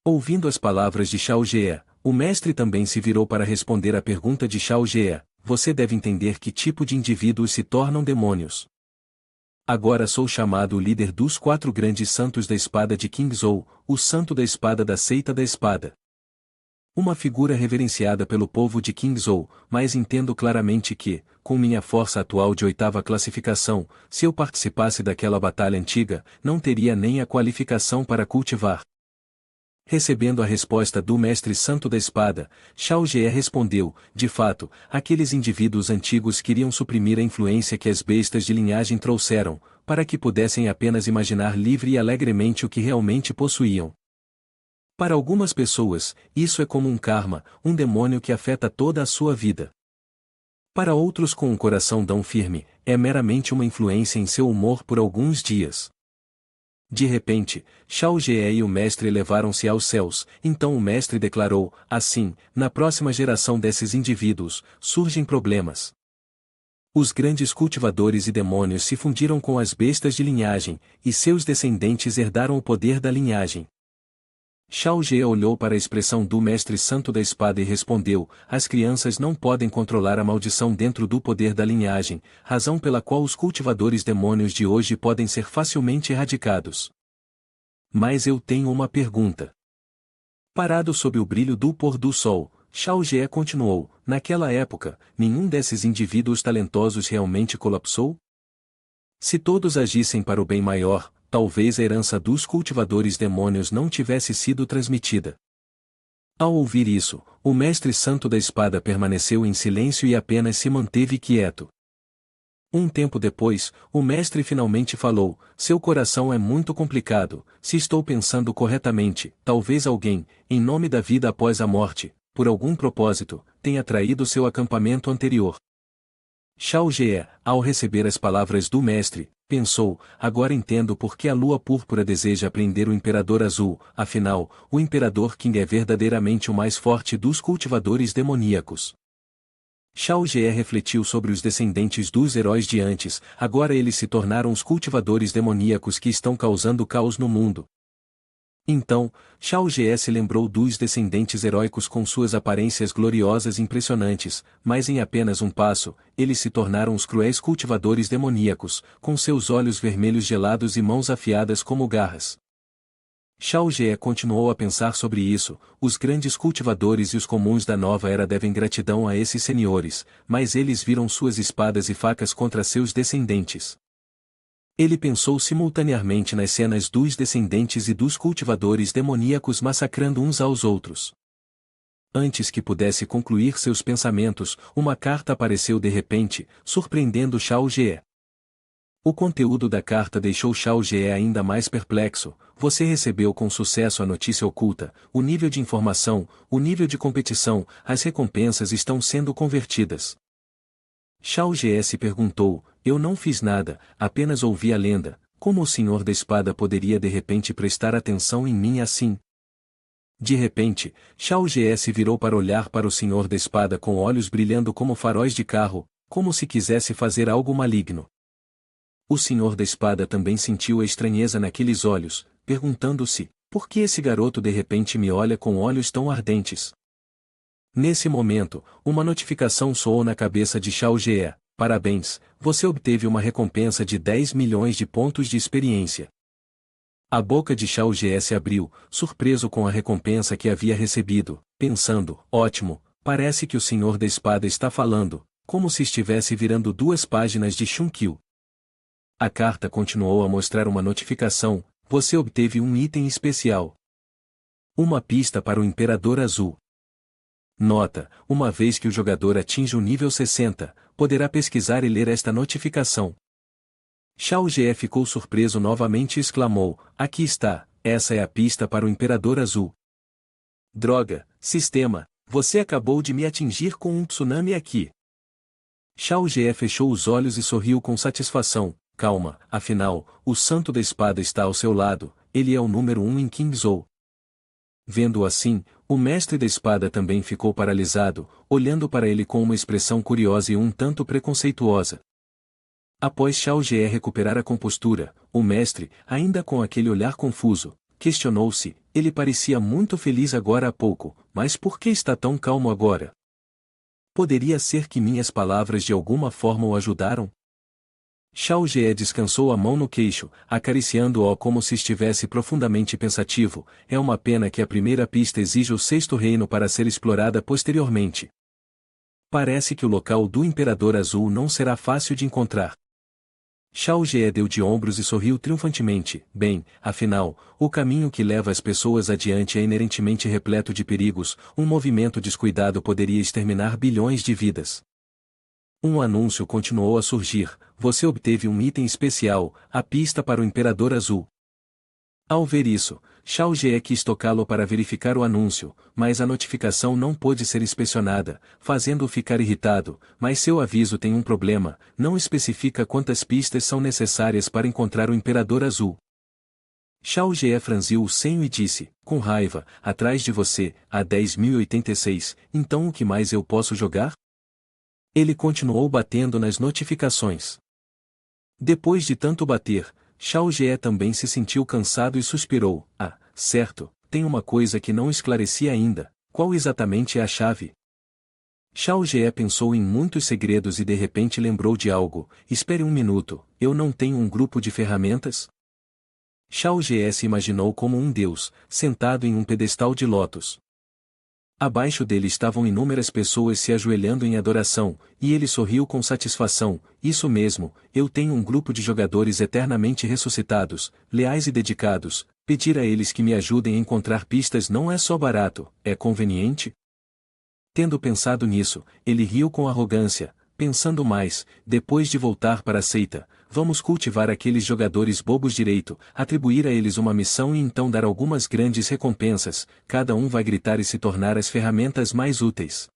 Ouvindo as palavras de Shao Jie, o mestre também se virou para responder à pergunta de Shao Jie: você deve entender que tipo de indivíduos se tornam demônios. Agora sou chamado o líder dos 4 grandes santos da espada de Qingzhou, o santo da espada da seita da espada. Uma figura reverenciada pelo povo de Qingzhou, mas entendo claramente que, com minha força atual de 8ª classificação, se eu participasse daquela batalha antiga, não teria nem a qualificação para cultivar. Recebendo a resposta do mestre santo da espada, Shao Jie respondeu: de fato, aqueles indivíduos antigos queriam suprimir a influência que as bestas de linhagem trouxeram, para que pudessem apenas imaginar livre e alegremente o que realmente possuíam. Para algumas pessoas, isso é como um karma, um demônio que afeta toda a sua vida. Para outros com um coração tão firme, é meramente uma influência em seu humor por alguns dias. De repente, Shao Ge e o mestre elevaram-se aos céus, então o mestre declarou, assim, na próxima geração desses indivíduos, surgem problemas. Os grandes cultivadores e demônios se fundiram com as bestas de linhagem, e seus descendentes herdaram o poder da linhagem. Shao Ge olhou para a expressão do mestre santo da espada e respondeu, as crianças não podem controlar a maldição dentro do poder da linhagem, razão pela qual os cultivadores demônios de hoje podem ser facilmente erradicados. Mas eu tenho uma pergunta. Parado sob o brilho do pôr do sol, Shao Ge continuou, naquela época, nenhum desses indivíduos talentosos realmente colapsou? Se todos agissem para o bem maior, talvez a herança dos cultivadores demônios não tivesse sido transmitida. Ao ouvir isso, o mestre santo da espada permaneceu em silêncio e apenas se manteve quieto. Um tempo depois, o mestre finalmente falou, seu coração é muito complicado, se estou pensando corretamente, talvez alguém, em nome da vida após a morte, por algum propósito, tenha traído seu acampamento anterior. Shao Ge, ao receber as palavras do mestre, pensou, agora entendo por que a lua púrpura deseja prender o Imperador Azul, afinal, o Imperador Qing é verdadeiramente o mais forte dos cultivadores demoníacos. Shao Ge refletiu sobre os descendentes dos heróis de antes, agora eles se tornaram os cultivadores demoníacos que estão causando caos no mundo. Então, Shao Ge se lembrou dos descendentes heróicos com suas aparências gloriosas e impressionantes, mas em apenas um passo, eles se tornaram os cruéis cultivadores demoníacos, com seus olhos vermelhos gelados e mãos afiadas como garras. Shao Ge continuou a pensar sobre isso, os grandes cultivadores e os comuns da nova era devem gratidão a esses senhores, mas eles viram suas espadas e facas contra seus descendentes. Ele pensou simultaneamente nas cenas dos descendentes e dos cultivadores demoníacos massacrando uns aos outros. Antes que pudesse concluir seus pensamentos, uma carta apareceu de repente, surpreendendo Shao Ge. O conteúdo da carta deixou Shao Ge ainda mais perplexo. Você recebeu com sucesso a notícia oculta, o nível de informação, o nível de competição, as recompensas estão sendo convertidas. Shao Ge se perguntou, eu não fiz nada, apenas ouvi a lenda, como o Senhor da Espada poderia de repente prestar atenção em mim assim? De repente, Shao Ge se virou para olhar para o Senhor da Espada com olhos brilhando como faróis de carro, como se quisesse fazer algo maligno. O Senhor da Espada também sentiu a estranheza naqueles olhos, perguntando-se, por que esse garoto de repente me olha com olhos tão ardentes? Nesse momento, uma notificação soou na cabeça de Shao Ge. Parabéns, você obteve uma recompensa de 10 milhões de pontos de experiência. A boca de Shao Ge se abriu, surpreso com a recompensa que havia recebido, pensando, ótimo, parece que o Senhor da Espada está falando, como se estivesse virando 2 páginas de Shunkyu. A carta continuou a mostrar uma notificação, você obteve um item especial. Uma pista para o Imperador Azul. Nota, uma vez que o jogador atinge o nível 60, poderá pesquisar e ler esta notificação. Shao Ge ficou surpreso novamente e exclamou, aqui está, essa é a pista para o Imperador Azul. Droga, sistema, você acabou de me atingir com um tsunami aqui. Shao Ge fechou os olhos e sorriu com satisfação, calma, afinal, o Santo da Espada está ao seu lado, ele é o número 1 em Kingzhou. Vendo-o assim, o mestre da espada também ficou paralisado, olhando para ele com uma expressão curiosa e um tanto preconceituosa. Após Shao Ge recuperar a compostura, o mestre, ainda com aquele olhar confuso, questionou-se, ele parecia muito feliz agora há pouco, mas por que está tão calmo agora? Poderia ser que minhas palavras de alguma forma o ajudaram? Shao Ge descansou a mão no queixo, acariciando-o como se estivesse profundamente pensativo, é uma pena que a primeira pista exija o sexto reino para ser explorada posteriormente. Parece que o local do Imperador Azul não será fácil de encontrar. Shao Ge deu de ombros e sorriu triunfantemente, bem, afinal, o caminho que leva as pessoas adiante é inerentemente repleto de perigos, um movimento descuidado poderia exterminar bilhões de vidas. Um anúncio continuou a surgir, você obteve um item especial, a pista para o Imperador Azul. Ao ver isso, Shao Ge quis tocá-lo para verificar o anúncio, mas a notificação não pôde ser inspecionada, fazendo-o ficar irritado, mas seu aviso tem um problema, não especifica quantas pistas são necessárias para encontrar o Imperador Azul. Shao Ge franziu o senho e disse, com raiva, atrás de você, há 10.086, então o que mais eu posso jogar? Ele continuou batendo nas notificações. Depois de tanto bater, Shao Ge também se sentiu cansado e suspirou, certo, tem uma coisa que não esclareci ainda, qual exatamente é a chave? Shao Ge pensou em muitos segredos e de repente lembrou de algo, espere um minuto, eu não tenho um grupo de ferramentas? Shao Ge se imaginou como um deus, sentado em um pedestal de lótus. Abaixo dele estavam inúmeras pessoas se ajoelhando em adoração, e ele sorriu com satisfação, isso mesmo, eu tenho um grupo de jogadores eternamente ressuscitados, leais e dedicados, pedir a eles que me ajudem a encontrar pistas não é só barato, é conveniente? Tendo pensado nisso, ele riu com arrogância, pensando mais, depois de voltar para a seita, vamos cultivar aqueles jogadores bobos direito, atribuir a eles uma missão e então dar algumas grandes recompensas, cada um vai gritar e se tornar as ferramentas mais úteis.